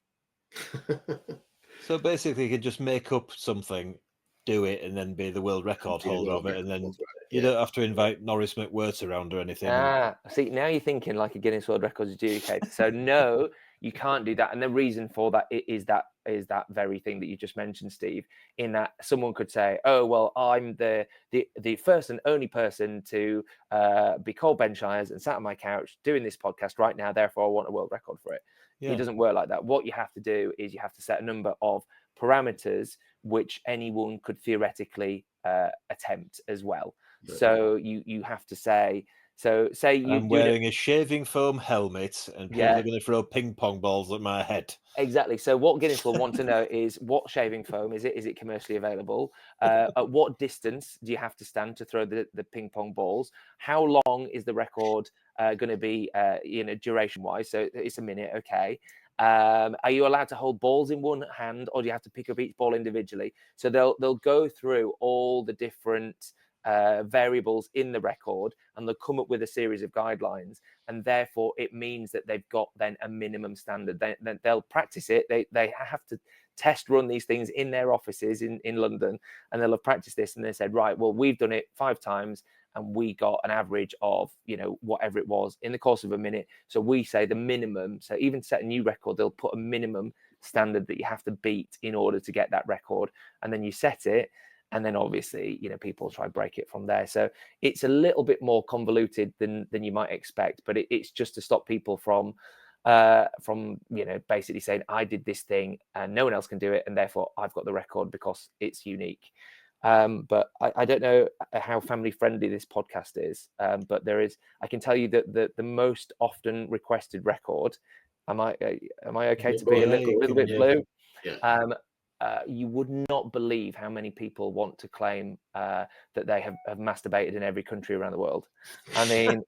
So basically, you could just make up something, do it, and then be the world record holder of it, and then you don't have to invite Norris McWhirter around or anything. See, now you're thinking like a Guinness World Records adjudicator. So no, you can't do that. And the reason for that is that very thing that you just mentioned, Steve, in that someone could say, oh, well, I'm the first and only person to be called Ben Shires and sat on my couch doing this podcast right now, therefore I want a world record for it. Yeah. It doesn't work like that. What you have to do is you have to set a number of parameters which anyone could theoretically attempt as well. Right. So you have to say, I'm wearing a shaving foam helmet and people are going to throw ping pong balls at my head. Exactly. So what Guinness will want to know is, what shaving foam is it? Is it commercially available? At what distance do you have to stand to throw the ping pong balls? How long is the record going to be, duration wise? So it's a minute. Okay. Are you allowed to hold balls in one hand, or do you have to pick up each ball individually? So they'll go through all the different variables in the record, and they'll come up with a series of guidelines, and therefore it means that they've got then a minimum standard. They'll practice it. They have to test run these things in their offices in London, and they'll have practiced this, and they said, right, well, we've done it 5 times and we got an average of whatever it was in the course of a minute. So we say the minimum, so even set a new record, they'll put a minimum standard that you have to beat in order to get that record, and then you set it. And then obviously, people try to break it from there. So it's a little bit more convoluted than you might expect, but it's just to stop people from basically saying, I did this thing and no one else can do it, and therefore I've got the record because it's unique. But I don't know how family friendly this podcast is, but I can tell you that the most often requested record, am I okay to be a little bit blue? Yeah. You would not believe how many people want to claim that they have masturbated in every country around the world. I mean,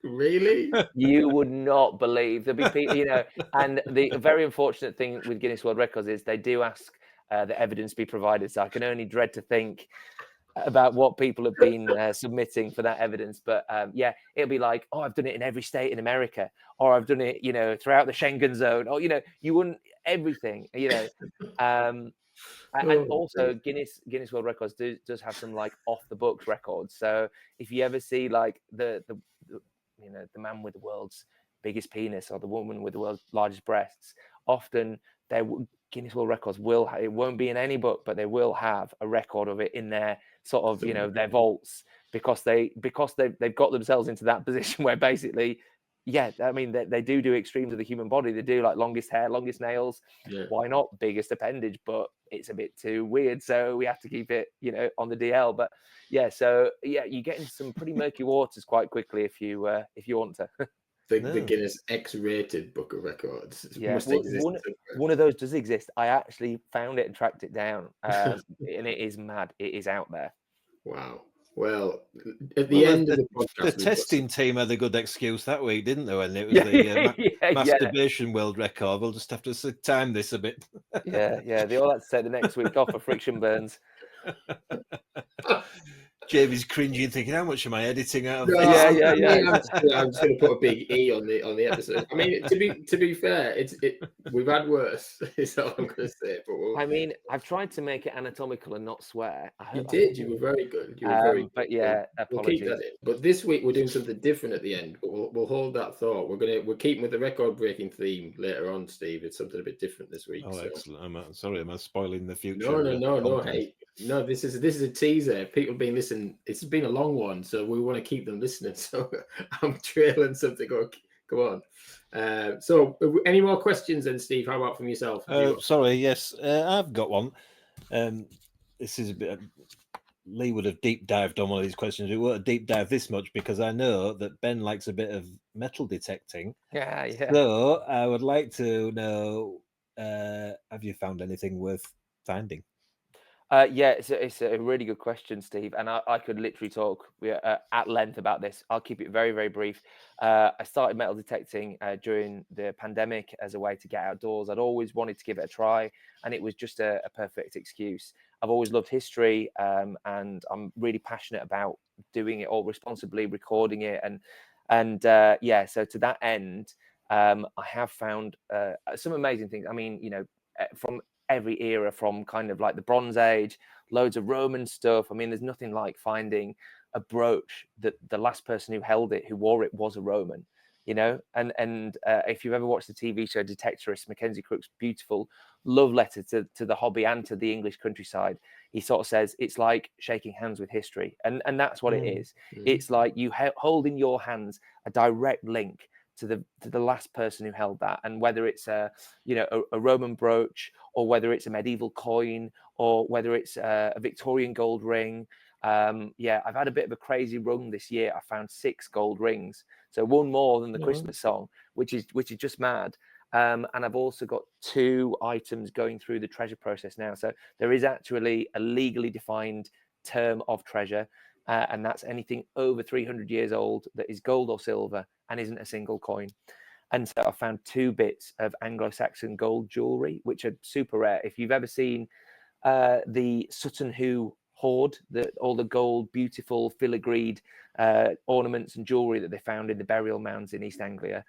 really? You would not believe. There'll be people, and the very unfortunate thing with Guinness World Records is they do ask that evidence be provided. So I can only dread to think about what people have been submitting for that evidence. But it'll be like, oh, I've done it in every state in America, or I've done it, throughout the Schengen zone, or, you wouldn't, everything, and also Guinness World Records does have some like off the books records. So if you ever see like the man with the world's biggest penis or the woman with the world's largest breasts, often Guinness World Records it won't be in any book, but they will have a record of it in their sort of, their vaults, because they've got themselves into that position where basically, I mean, they do extremes of the human body. They do like longest hair, longest nails. Yeah. Why not biggest appendage? But it's a bit too weird, so we have to keep it, on the DL. But you get into some pretty murky waters quite quickly if you want to. The Guinness X-rated book of records. Yeah, one of those does exist. I actually found it and tracked it down, and it is mad. It is out there. Wow. Well, at the end of the podcast, the testing team had a good excuse that week, didn't they? When it was the masturbation world record, we'll just have to time this a bit. They all had to take the next week off for friction burns. Jamie's cringing, thinking, "How much am I editing out of No, this?" I'm just going to put a big E on the episode. I mean, to be fair, we've had worse. Is all I'm going to say. But I mean, I've tried to make it anatomical and not swear. I you hope did. You were very good. You were very good. But yeah, We'll keep apologies. that in. But this week we're doing something different at the end. But we'll hold that thought. We're keeping with the record-breaking theme later on, Steve. It's something a bit different this week. Oh, so. excellent! Sorry, am I spoiling the future? No. Hey, no. This is a teaser. People have been listening. It's been a long one, so we want to keep them listening. So I'm trailing something. Go on. So, any more questions then, Steve? How about from yourself? Sorry, yes, I've got one. This is a bit. Lee would have deep dived on one of these questions. We won't deep dive this much because I know that Ben likes a bit of metal detecting. Yeah. So I would like to know: have you found anything worth finding? Yeah, it's a really good question, Steve, and I could literally talk at length about this. I'll keep it very, very brief. I started metal detecting during the pandemic as a way to get outdoors. I'd always wanted to give it a try, and it was just a perfect excuse. I've always loved history, and I'm really passionate about doing it all responsibly, recording it, and yeah. So to that end, I have found some amazing things. I mean, from every era, from kind of like the Bronze Age, loads of Roman stuff. I mean, there's nothing like finding a brooch that the last person who held it, who wore it, was a Roman, and if you've ever watched the TV show Detectorist, Mackenzie Crook's beautiful love letter to the hobby and to the English countryside, he sort of says it's like shaking hands with history, and that's what it is. It's like you hold in your hands a direct link to the last person who held that, and whether it's a Roman brooch, or whether it's a medieval coin, or whether it's a Victorian gold ring. I've had a bit of a crazy run this year. I found 6 gold rings, so one more than the Christmas song, which is just mad. And I've also got 2 items going through the treasure process now. So there is actually a legally defined term of treasure, and that's anything over 300 years old that is gold or silver and isn't a single coin. And so I found 2 bits of Anglo-Saxon gold jewelry, which are super rare. If you've ever seen the Sutton Hoo hoard, all the gold, beautiful filigreed ornaments and jewelry that they found in the burial mounds in East Anglia,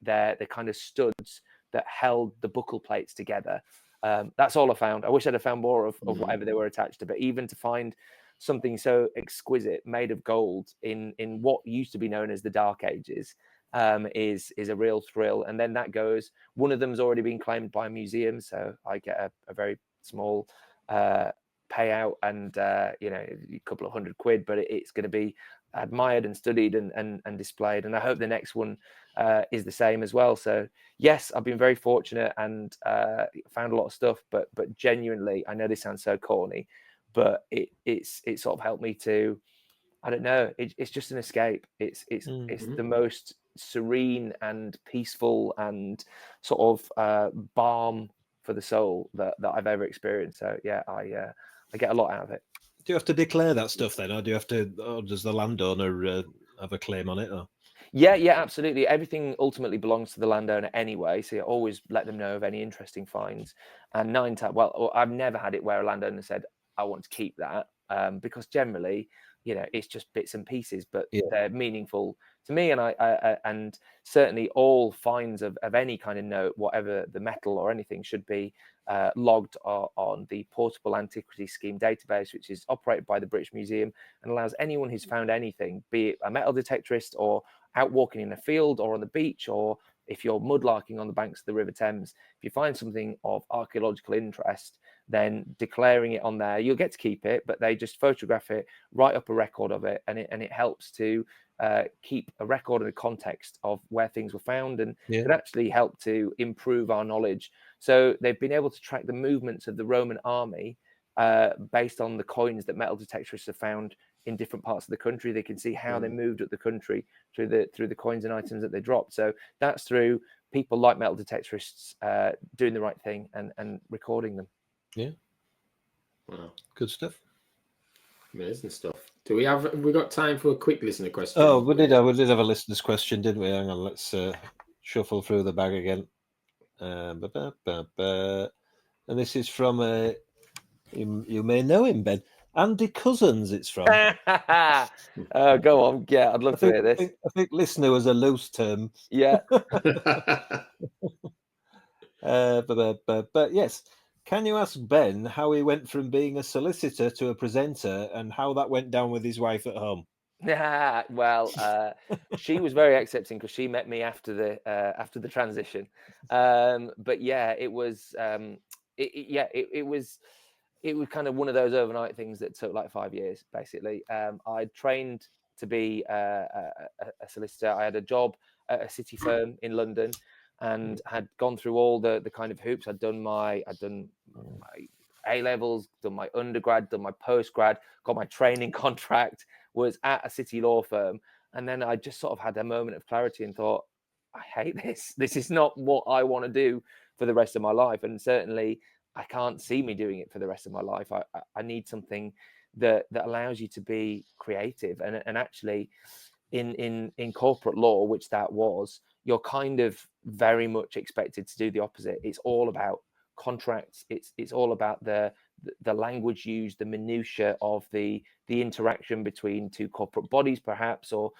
they're kind of studs that held the buckle plates together. That's all I found. I wish I'd have found more of whatever they were attached to, but even to find something so exquisite made of gold in what used to be known as the Dark Ages is a real thrill. And then that goes, one of them's already been claimed by a museum, so I get a very small payout, and a couple of £100, but it's going to be admired and studied and displayed, and I hope the next one is the same as well. So yes, I've been very fortunate and found a lot of stuff, but genuinely, I know this sounds so corny, but it's sort of helped me to, I don't know, it's just an escape. It's the most serene and peaceful and sort of balm for the soul that I've ever experienced. So yeah, I get a lot out of it. Do you have to declare that stuff then, or does the landowner have a claim on it? Or? Yeah, absolutely. Everything ultimately belongs to the landowner anyway, so you always let them know of any interesting finds. And I've never had it where a landowner said, I want to keep that, because generally, it's just bits and pieces, but they're meaningful to me. And and certainly all finds of any kind of note, whatever the metal or anything, should be logged on the Portable Antiquities Scheme database, which is operated by the British Museum and allows anyone who's found anything, be it a metal detectorist or out walking in a field or on the beach, or if you're mudlarking on the banks of the River Thames, if you find something of archaeological interest, then declaring it on there, you'll get to keep it, but they just photograph it, write up a record of it, and it helps to keep a record and a context of where things were found, and it actually help to improve our knowledge. So they've been able to track the movements of the Roman army based on the coins that metal detectorists have found in different parts of the country. They can see how they moved up the country through the coins and items that they dropped. So that's through people like metal detectorists doing the right thing and recording them. Yeah. Wow. Good stuff. Amazing stuff. We got time for a quick listener question? Oh, we did have a listener's question, didn't we? Hang on, let's shuffle through the bag again. And this is from you may know him, Ben. Andy Cousins, it's from. Go on. Yeah, I'd love to hear this. I think listener was a loose term. Yeah. But yes, can you ask Ben how he went from being a solicitor to a presenter and how that went down with his wife at home? Well, she was very accepting because she met me after the transition. But yeah, it was it was kind of one of those overnight things that took like 5 years, basically. I trained to be a solicitor. I had a job at a city firm in London, and had gone through all the kind of hoops. I'd done my A levels, done my undergrad, done my postgrad, got my training contract, was at a city law firm, and then I just sort of had a moment of clarity and thought, I hate this. This is not what I want to do for the rest of my life, and certainly I can't see me doing it for the rest of my life. I need something that allows you to be creative, and actually in corporate law, which that was, you're kind of very much expected to do the opposite. It's all about contracts. It's all about the language used, the minutiae of the interaction between two corporate bodies, perhaps, or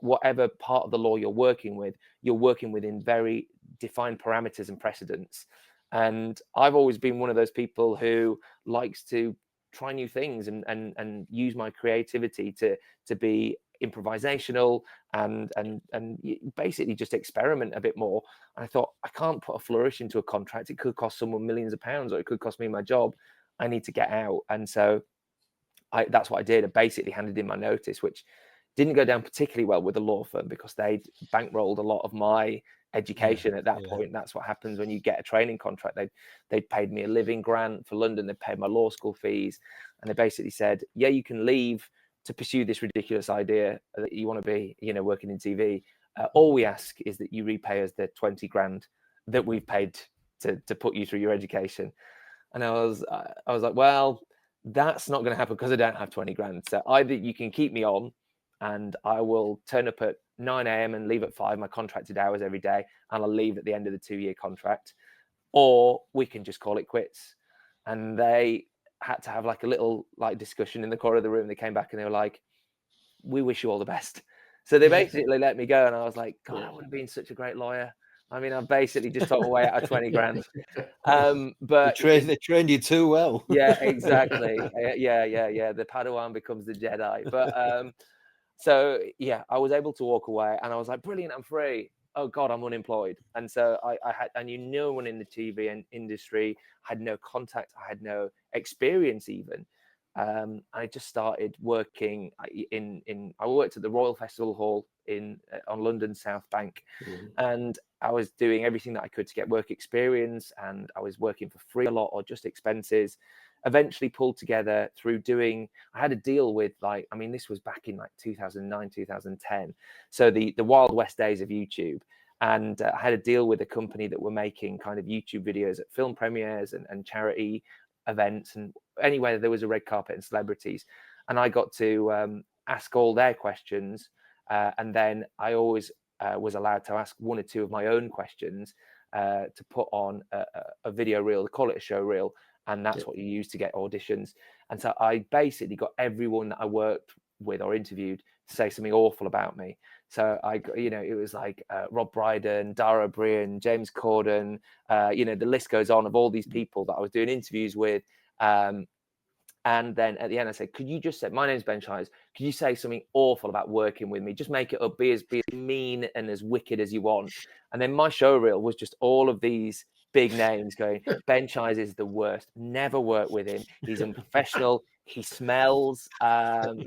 whatever part of the law you're working with. You're working within very defined parameters and precedents. And I've always been one of those people who likes to try new things and use my creativity to be improvisational and basically just experiment a bit more. And I thought, I can't put a flourish into a contract. It could cost someone millions of pounds, or it could cost me my job. I need to get out. And so that's what I did. I basically handed in my notice, which didn't go down particularly well with the law firm because they'd bankrolled a lot of my education at that point. That's what happens when you get a training contract. They'd paid me a living grant for London. They paid my law school fees, and they basically said, yeah, you can leave to pursue this ridiculous idea that you want to be, working in TV. All we ask is that you repay us the 20 grand that we've paid to put you through your education. And I was like, well, that's not going to happen because I don't have 20 grand. So either you can keep me on and I will turn up at 9 a.m. and leave at 5, my contracted hours every day, and I'll leave at the end of the 2-year contract, or we can just call it quits. And they had to have like a little discussion in the corner of the room. They came back and they were like, we wish you all the best. So they basically let me go. And I was like, God, I would have been such a great lawyer. I mean, I basically just took my way out of 20 grand. But they trained you too well. Yeah, exactly. Yeah. The Padawan becomes the Jedi. But so yeah, I was able to walk away, and I was like, brilliant, I'm free. Oh God, I'm unemployed. And so I knew no one in the TV industry. I had no contact. I had no experience even. I just started working I worked at the Royal Festival Hall on London South Bank, and I was doing everything that I could to get work experience, and I was working for free a lot or just expenses. Eventually pulled together through I had a deal with this was back in 2009, 2010. So the Wild West days of YouTube. And I had a deal with a company that were making kind of YouTube videos at film premieres and charity events and anywhere there was a red carpet and celebrities. And I got to ask all their questions. And then I always was allowed to ask one or two of my own questions to put on a video reel. They call it a show reel. And that's what you use to get auditions. And so I basically got everyone that I worked with or interviewed to say something awful about me. So it was like Rob Brydon, Dara O'Brien, James Corden, the list goes on of all these people that I was doing interviews with. And then at the end I said, could you just say, my name's Ben Shires, could you say something awful about working with me? Just make it up, be as mean and as wicked as you want. And then my show reel was just all of these big names going, Ben Shires is the worst. Never work with him. He's unprofessional. He smells. I've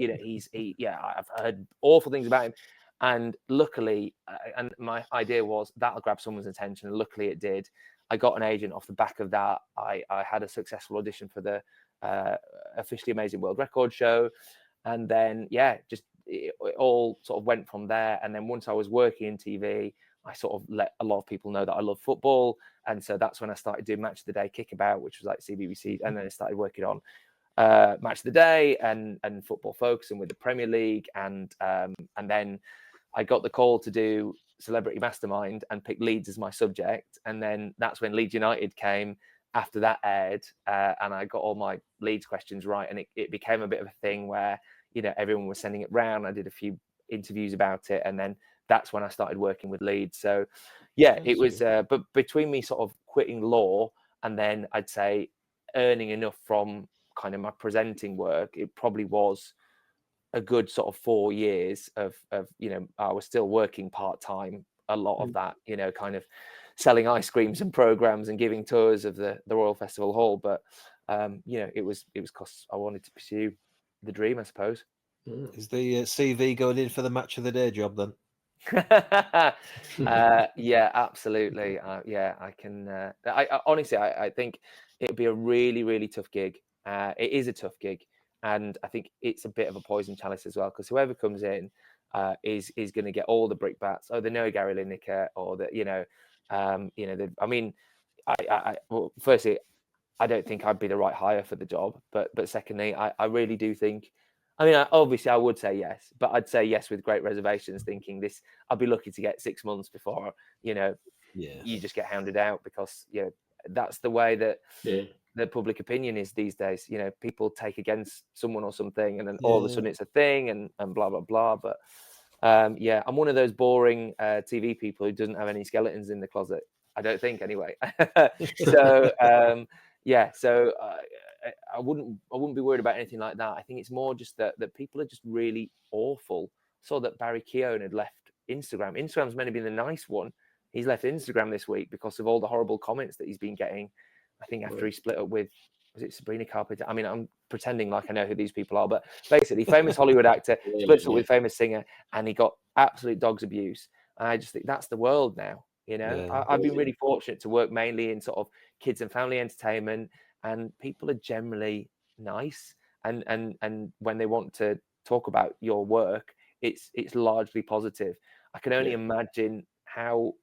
heard awful things about him. And luckily, and my idea was that'll grab someone's attention. And luckily it did. I got an agent off the back of that. I had a successful audition for the Officially Amazing World Record show. And then, it all sort of went from there. And then once I was working in TV, I sort of let a lot of people know that I love football. And so that's when I started doing Match of the Day Kickabout, which was like CBBC. And then I started working on Match of the Day and Football Focus and with the Premier League. And then I got the call to do Celebrity Mastermind and picked Leeds as my subject. And then that's when Leeds United came. after that aired, and I got all my Leeds questions right, and it became a bit of a thing where, you know, everyone was sending it round. I did a few interviews about it, and then that's when I started working with Leeds. So yeah, it was, but between me sort of quitting law and then I'd say earning enough from kind of my presenting work, it probably was a good sort of 4 years of, you know, I was still working part-time a lot of that, you know, kind of selling ice creams and programs and giving tours of the Royal Festival Hall. But, you know, it was because I wanted to pursue the dream, I suppose. Is the CV going in for the match of the day job then? Yeah, absolutely. Yeah, I can. I honestly, I think it'd be a really, really tough gig. It is a tough gig, and I think it's a bit of a poison chalice as well, because whoever comes in is going to get all the brickbats. Oh, they know Gary Lineker, or that, you know, I mean, well, firstly, I don't think I'd be the right hire for the job, but secondly, I really do think. I mean, obviously, I would say yes, but I'd say yes with great reservations, thinking this. I'd be lucky to get 6 months before, you know, you just get hounded out, because, you know, that's the way that the public opinion is these days. You know, people take against someone or something, and then all of a sudden it's a thing, and blah blah blah. But yeah, I'm one of those boring TV people who doesn't have any skeletons in the closet. I don't think, anyway. So yeah, so I wouldn't be worried about anything like that. I think it's more just that people are just really awful. Saw that Barry Keoghan had left Instagram. Instagram's meant to be the nice one. He's left Instagram this week because of all the horrible comments that he's been getting. I think after he split up with, was it Sabrina Carpenter? I mean, I'm pretending like I know who these people are, but basically, famous Hollywood actor splits up with famous singer, and he got absolute dog's abuse. And I just think that's the world now. You know, I've been really fortunate to work mainly in sort of kids and family entertainment, and people are generally nice. And when they want to talk about your work, it's largely positive. I can only imagine how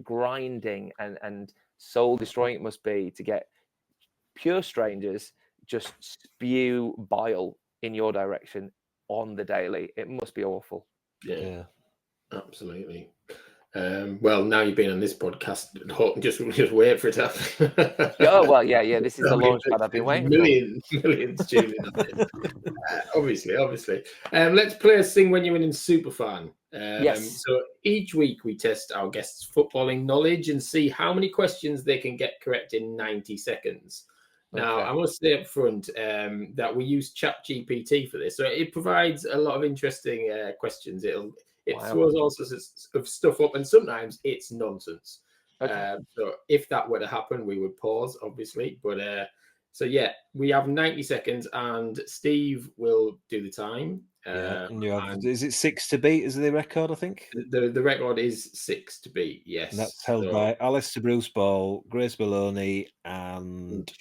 grinding and soul destroying it must be to get pure strangers just spew bile in your direction on the daily. It must be awful. Yeah. Absolutely. Well, now you've been on this podcast, just wait for it to happen. Oh, well, yeah. This is the launch pad I've been waiting for. Millions tuning in. Obviously. Let's play a Sing When You're Winning Superfan. Yes. So each week we test our guests' footballing knowledge and see how many questions they can get correct in 90 seconds. Now, I must say up front that we use ChatGPT for this. So it provides a lot of interesting questions. It throws all sorts of stuff up, and sometimes it's nonsense. So if that were to happen, we would pause, obviously. But so yeah, we have 90 seconds, and Steve will do the time. And you have, is it 6 to beat? Is the record? I think the record is 6 to beat. Yes, and that's held by Alistair Bruce Ball, Grace Maloney, and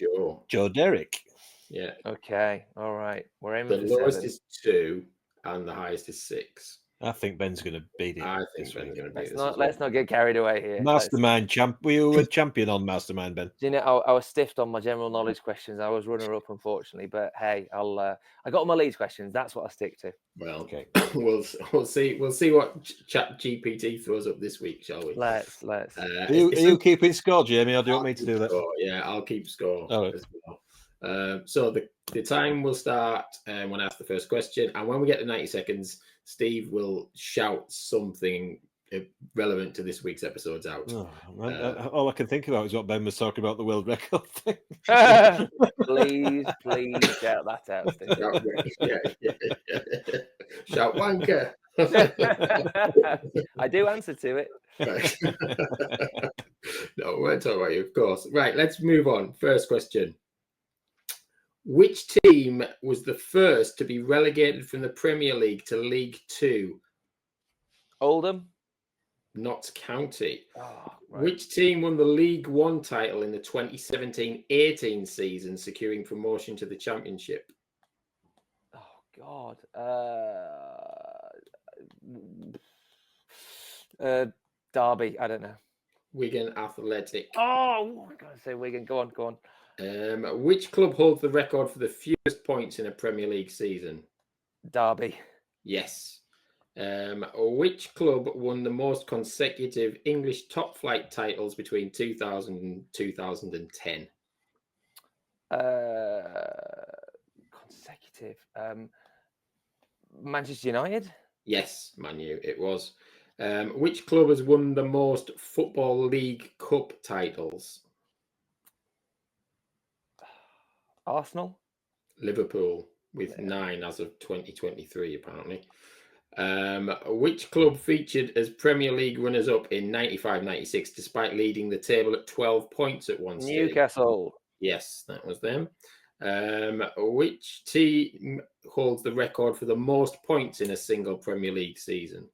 Joe Derrick. Yeah. Okay. All right. We're aiming for 7. The lowest is 2, and the highest is 6. I think Ben's going to beat it. I think Ben's going to beat it. Let's not get carried away here. Mastermind champ. We were champion on Mastermind, Ben. You know, I was stiffed on my general knowledge questions. I was runner up, unfortunately. But hey, I got all my Leeds questions. That's what I stick to. Well, okay. we'll see what ChatGPT throws up this week, shall we? Let's. Are you keeping score, Jamie, or do you want me to do that? Yeah, I'll keep score. All right. As well. So the time will start when I ask the first question, and when we get to 90 seconds, Steve will shout something relevant to this week's episodes out. All I can think about is what Ben was talking about, the world record thing. Please shout that out, Steve. Shout wanker. I do answer to it. Right. No, we won't talk about you, of course. Right, let's move on. First question. Which team was the first to be relegated from the Premier League to League 2? Oldham. Notts County. Oh, right. Which team won the League 1 title in the 2017-18 season, securing promotion to the Championship? Oh, God. Derby. I don't know. Wigan Athletic. Oh, I gotta say Wigan. Go on. Which club holds the record for the fewest points in a Premier League season? Derby. Yes. Which club won the most consecutive English top flight titles between 2000 and 2010? Consecutive. Manchester United. Yes, Man U, it was. Which club has won the most Football League Cup titles? Arsenal. Liverpool, with 9 as of 2023, apparently. Which club featured as Premier League runners-up in 95-96, despite leading the table at 12 points at one stage? Newcastle. Yes, that was them. Which team holds the record for the most points in a single Premier League season?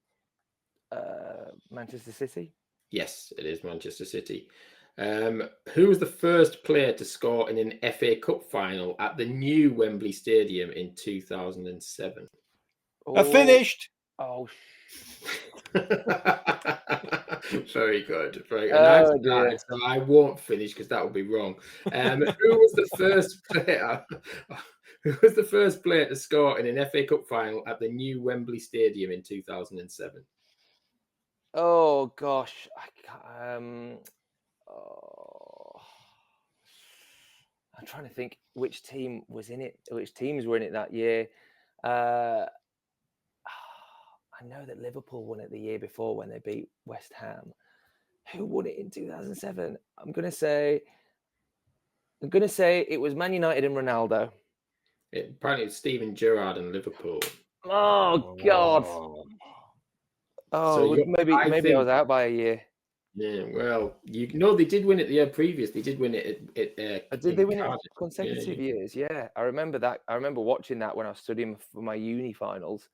Manchester City. Yes, it is Manchester City. Who was the first player to score in an FA Cup final at the new Wembley Stadium in 2007? I finished. Oh, very good. Very good. Oh, And dear. so I won't finish because that would be wrong. Who was the first player? Who was the first player to score in an FA Cup final at the new Wembley Stadium in 2007? Oh gosh, I can't, oh. I'm trying to think which team was in it, which teams were in it that year. I know that Liverpool won it the year before when they beat West Ham. Who won it in 2007? I'm gonna say it was Man United and Ronaldo. Apparently, it's Steven Gerrard and Liverpool. Oh God. Oh, So maybe I was out by a year. Yeah, well, they did win it the year previous. They did win it at Did they win Cardiff. it consecutive years? Yeah, I remember that. I remember watching that when I was studying for my uni finals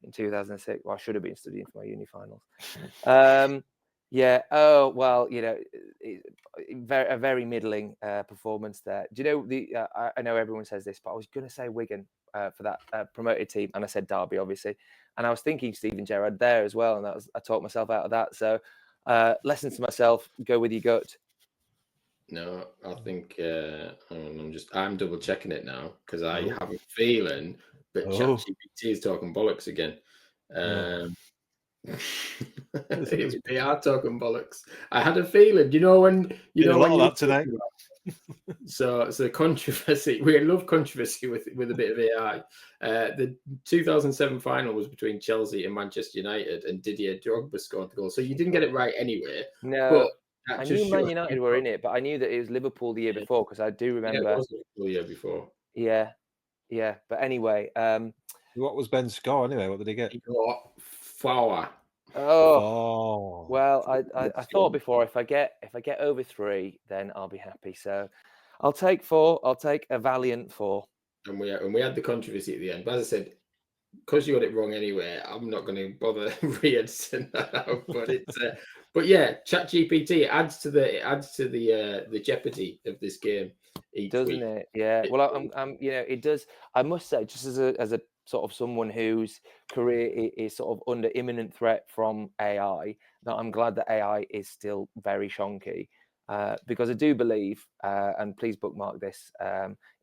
in 2006. Well, I should have been studying for my uni finals. Yeah. Oh well, a very middling performance there. Do you know I know everyone says this, but I was going to say Wigan for that promoted team, and I said Derby, obviously, and I was thinking Steven Gerrard there as well, and I talked myself out of that. So, lesson to myself: go with your gut. No, I think I'm double checking it now because I have a feeling that ChatGPT is talking bollocks again. It was PR talking bollocks. I had a feeling, when when that tonight. So controversy. We love controversy with a bit of AI. The 2007 final was between Chelsea and Manchester United, and Didier Drogba scored the goal. So you didn't get it right anyway. No, but I knew Man United were in it, but I knew that it was Liverpool the year before because I do remember. Yeah, it was Liverpool the year before. Yeah. But anyway, what was Ben's score anyway? What did he get? He got 4. Oh, well, I thought before if I get over 3, then I'll be happy. So I'll take 4. I'll take a valiant 4. And we had the controversy at the end. But as I said, because you got it wrong anyway, I'm not going to bother re-editing that out. But yeah, ChatGPT adds to the jeopardy of this game each Doesn't week. it? Yeah. Well, I'm it does. I must say, just as a sort of someone whose career is sort of under imminent threat from AI, that I'm glad that AI is still very shonky. Because I do believe, and please bookmark this,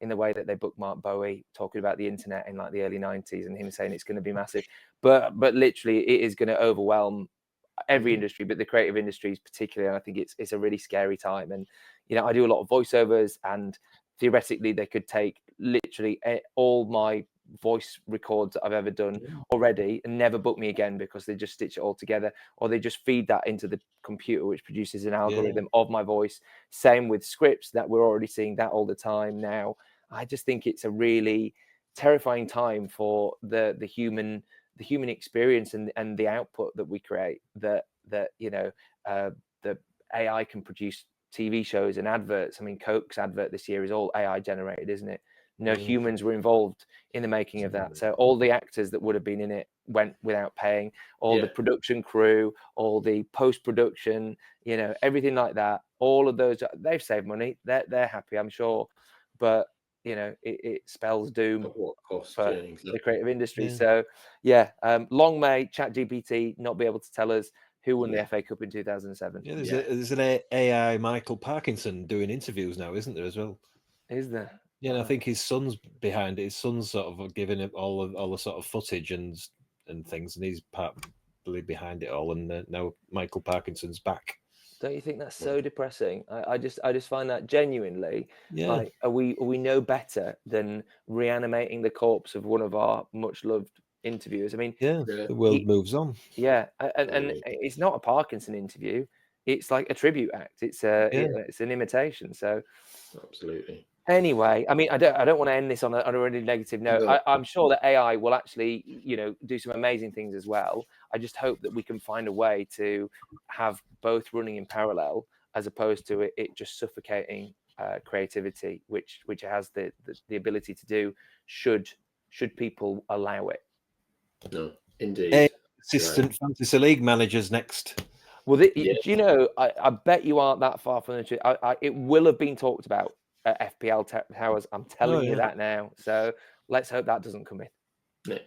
in the way that they bookmarked Bowie talking about the internet in like the early 90s and him saying it's going to be massive, but literally it is going to overwhelm every industry, but the creative industries particularly. And I think it's a really scary time. And I do a lot of voiceovers, and theoretically they could take literally all my voice records that I've ever done already and never book me again because they just stitch it all together, or they just feed that into the computer, which produces an algorithm of my voice. Same with scripts, that we're already seeing that all the time now. I just think it's a really terrifying time for the human experience and the output that we create. The AI can produce TV shows and adverts. I mean, Coke's advert this year is all AI generated, isn't it? No humans were involved in the making of that. So all the actors that would have been in it went without paying. All the production crew, all the post-production, everything like that. All of those, they've saved money. They're happy, I'm sure. But, it spells doom for the creative industry. So, long may ChatGPT not be able to tell us who won the FA Cup in 2007. Yeah, there's an AI Michael Parkinson doing interviews now, isn't there, as well? Is there? Yeah, and I think his son's behind it. His son's sort of giving him all the sort of footage and and things, and he's partly behind it all. And now Michael Parkinson's back. Don't you think that's so depressing? I just find that genuinely, Yeah. like, are we no better than reanimating the corpse of one of our much loved interviewers? I mean, Yeah, the world moves on. Yeah, and it's not a Parkinson interview; it's like a tribute act. It's it's an imitation. So, absolutely. Anyway, I mean, I don't want to end this on a really negative note. No. I'm sure that AI will actually, do some amazing things as well. I just hope that we can find a way to have both running in parallel, as opposed to it just suffocating creativity, which it has the ability to do. Should people allow it? No, indeed. Assistant fantasy league managers next. Well, do you know? I bet you aren't that far from the truth. It will have been talked about at FPL Towers. I'm telling you that now. So let's hope that doesn't come in.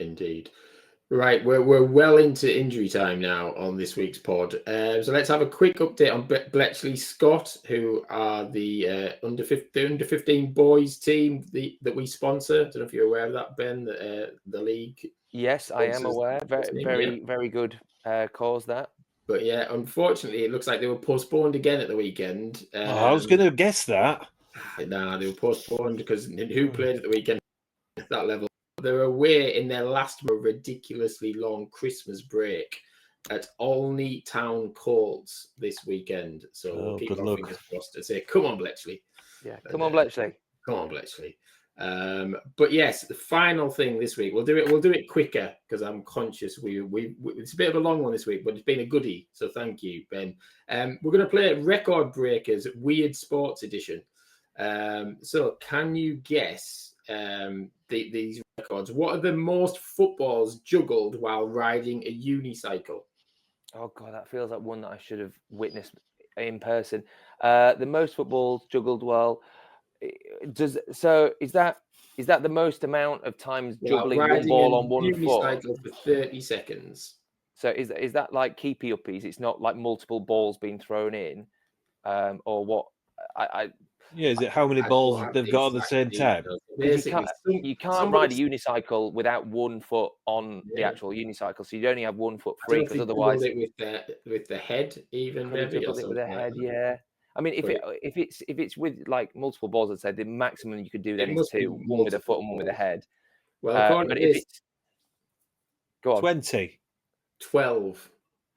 Indeed. Right, we're well into injury time now on this week's pod. So let's have a quick update on Bletchley Scott, who are the under 15 boys team that we sponsor. I don't know if you're aware of that, Ben. The league. Yes, I am aware. Very good cause that. But yeah, unfortunately, it looks like they were postponed again at the weekend. I was going to guess that. Nah, they were postponed because who played at the weekend at that level? They're away in their last ridiculously long Christmas break at Olney Town Colts this weekend. So we'll keep our fingers crossed and say, come on, Bletchley. Yeah, come on, Bletchley. Come on, Bletchley. But yes, the final thing this week, we'll do it quicker because I'm conscious it's a bit of a long one this week, but it's been a goodie. So thank you, Ben. We're going to play Record Breakers Weird Sports Edition. So can you guess these records? What are the most footballs juggled while riding a unicycle? Oh God, that feels like one that I should have witnessed in person. The most footballs juggled while. Is that the most amount of times juggling one ball on one foot for 30 seconds? So is that like keepy uppies? It's not like multiple balls being thrown in, or what? Is it how many balls they've got at the same time? You can't ride a unicycle without one foot on the actual unicycle, so you'd only have one foot free, because otherwise with the head even maybe with the head, yeah. I mean, if it's with like multiple balls, I'd say the maximum you could do then is two, one with a foot and one with a head. Well, but if it's go on, 20, 12.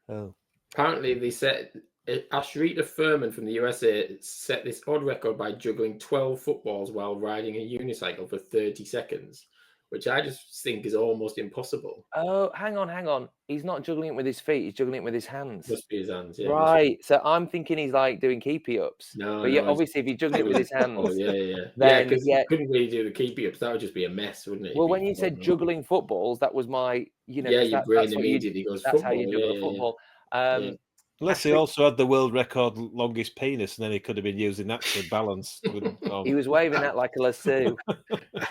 Oh, apparently they said Ashrita Furman from the USA set this odd record by juggling 12 footballs while riding a unicycle for 30 seconds, which I just think is almost impossible. Oh, hang on. He's not juggling it with his feet. He's juggling it with his hands. Must be his hands, yeah. Right. So I'm thinking he's like doing keepy ups. No, but obviously if he's juggling it with his hands. Then because you couldn't really do the keepy ups. That would just be a mess, wouldn't it? Well, when you said juggling footballs, that was my, your brain immediately goes. That's how you juggle a football. Unless he also had the world record longest penis, and then he could have been using that to balance. He was waving that like a lasso.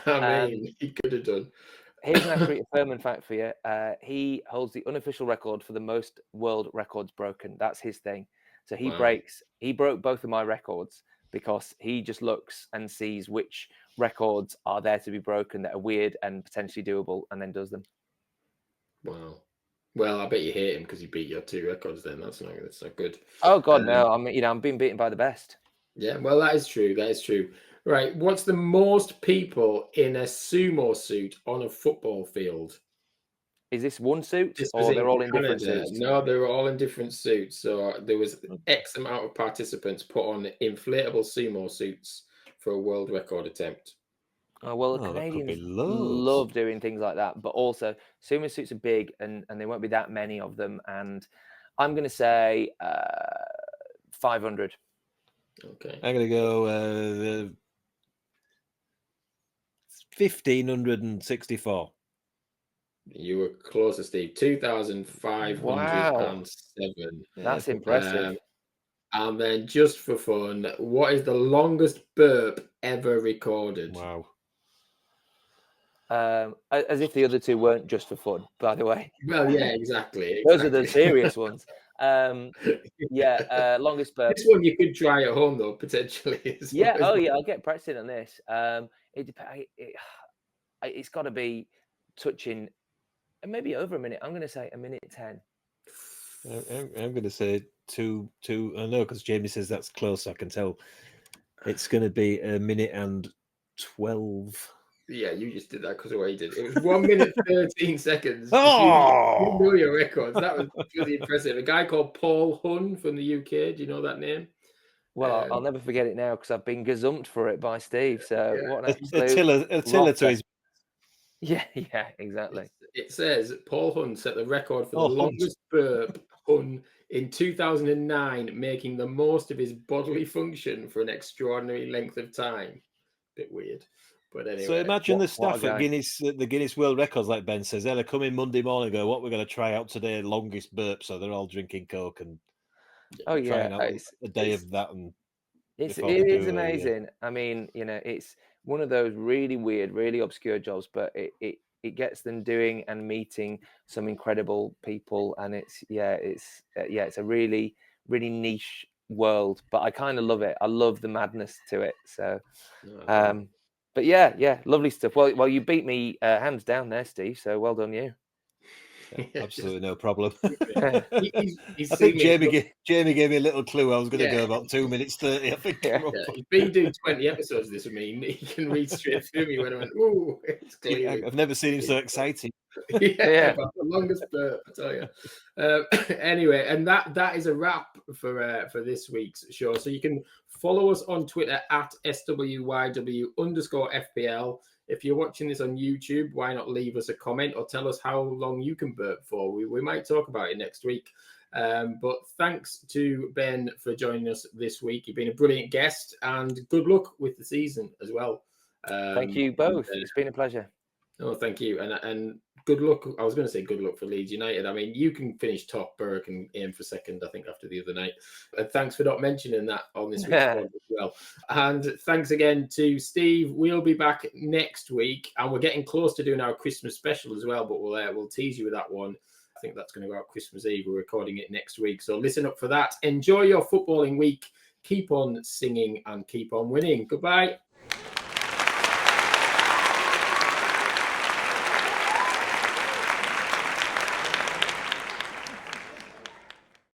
I mean, he could have done. Here's an Ashrita Furman fact for you. He holds the unofficial record for the most world records broken. That's his thing. So he broke both of my records because he just looks and sees which records are there to be broken that are weird and potentially doable, and then does them. Wow. Well, I bet you hate him because he beat your two records. Then that's not good. Oh God, no! I mean, I'm being beaten by the best. Yeah, well, that is true. Right, what's the most people in a sumo suit on a football field? Is this one suit, or they're all in different suits? No, they're all in different suits. So there was X amount of participants put on inflatable sumo suits for a world record attempt. Oh, well, the Canadians love doing things like that, but also sumo suits are big, and there won't be that many of them. And I'm going to say 500. Okay. I'm going to go 1,564. You were closer, Steve. 2,507. Wow. That's impressive. And then, just for fun, what is the longest burp ever recorded? Wow. As if the other two weren't just for fun, by the way. Well, yeah, exactly. Those are the serious ones. Longest burp. This one you could try at home, though, potentially. I'll get practicing on this. It's got to be touching maybe over a minute. I'm going to say 1:10. I'm going to say two. I know because Jamie says that's close. I can tell. It's going to be 1:12. Yeah, you just did that because of what he did. It was 1 minute 13 seconds. Oh! You know your records. That was really impressive. A guy called Paul Hunn from the UK. Do you know that name? Well, I'll never forget it now because I've been gazumped for it by Steve. So what an absolute Attila to his. Yeah, exactly. It says Paul Hunn set the record for the longest burp in 2009, making the most of his bodily function for an extraordinary length of time. Bit weird. But anyway, so imagine the staff at Guinness, the Guinness World Records, like Ben says, they'll come in Monday morning and go, what we're going to try out today, longest burp. So they're all drinking Coke and trying out a day of that. And it is amazing. I mean, it's one of those really weird, really obscure jobs, but it gets them doing and meeting some incredible people. And it's a really, really niche world, but I kind of love it. I love the madness to it. So, but yeah, lovely stuff. Well, you beat me hands down there, Steve. So well done, you. Absolutely no problem. I think Jamie gave me a little clue. I was going to go about 2 minutes 30. I think. He's been doing 20 episodes this with me. He can read straight through me when I went, "Ooh, it's clear." I've never seen him so excited. About the longest burp, I tell you. Anyway, and that is a wrap for this week's show. So you can follow us on Twitter at SWYW_FPL. If you're watching this on YouTube, why not leave us a comment or tell us how long you can burp for? We might talk about it next week. But thanks to Ben for joining us this week. You've been a brilliant guest, and good luck with the season as well. Thank you both. It's been a pleasure. Oh, thank you. And good luck. I was going to say good luck for Leeds United. I mean, you can finish top. Burke and aim for second, I think, after the other night. Thanks for not mentioning that on this week's pod as well. And thanks again to Steve. We'll be back next week, and we're getting close to doing our Christmas special as well, but we'll tease you with that one. I think that's going to go out Christmas Eve. We're recording it next week. So listen up for that. Enjoy your footballing week. Keep on singing and keep on winning. Goodbye.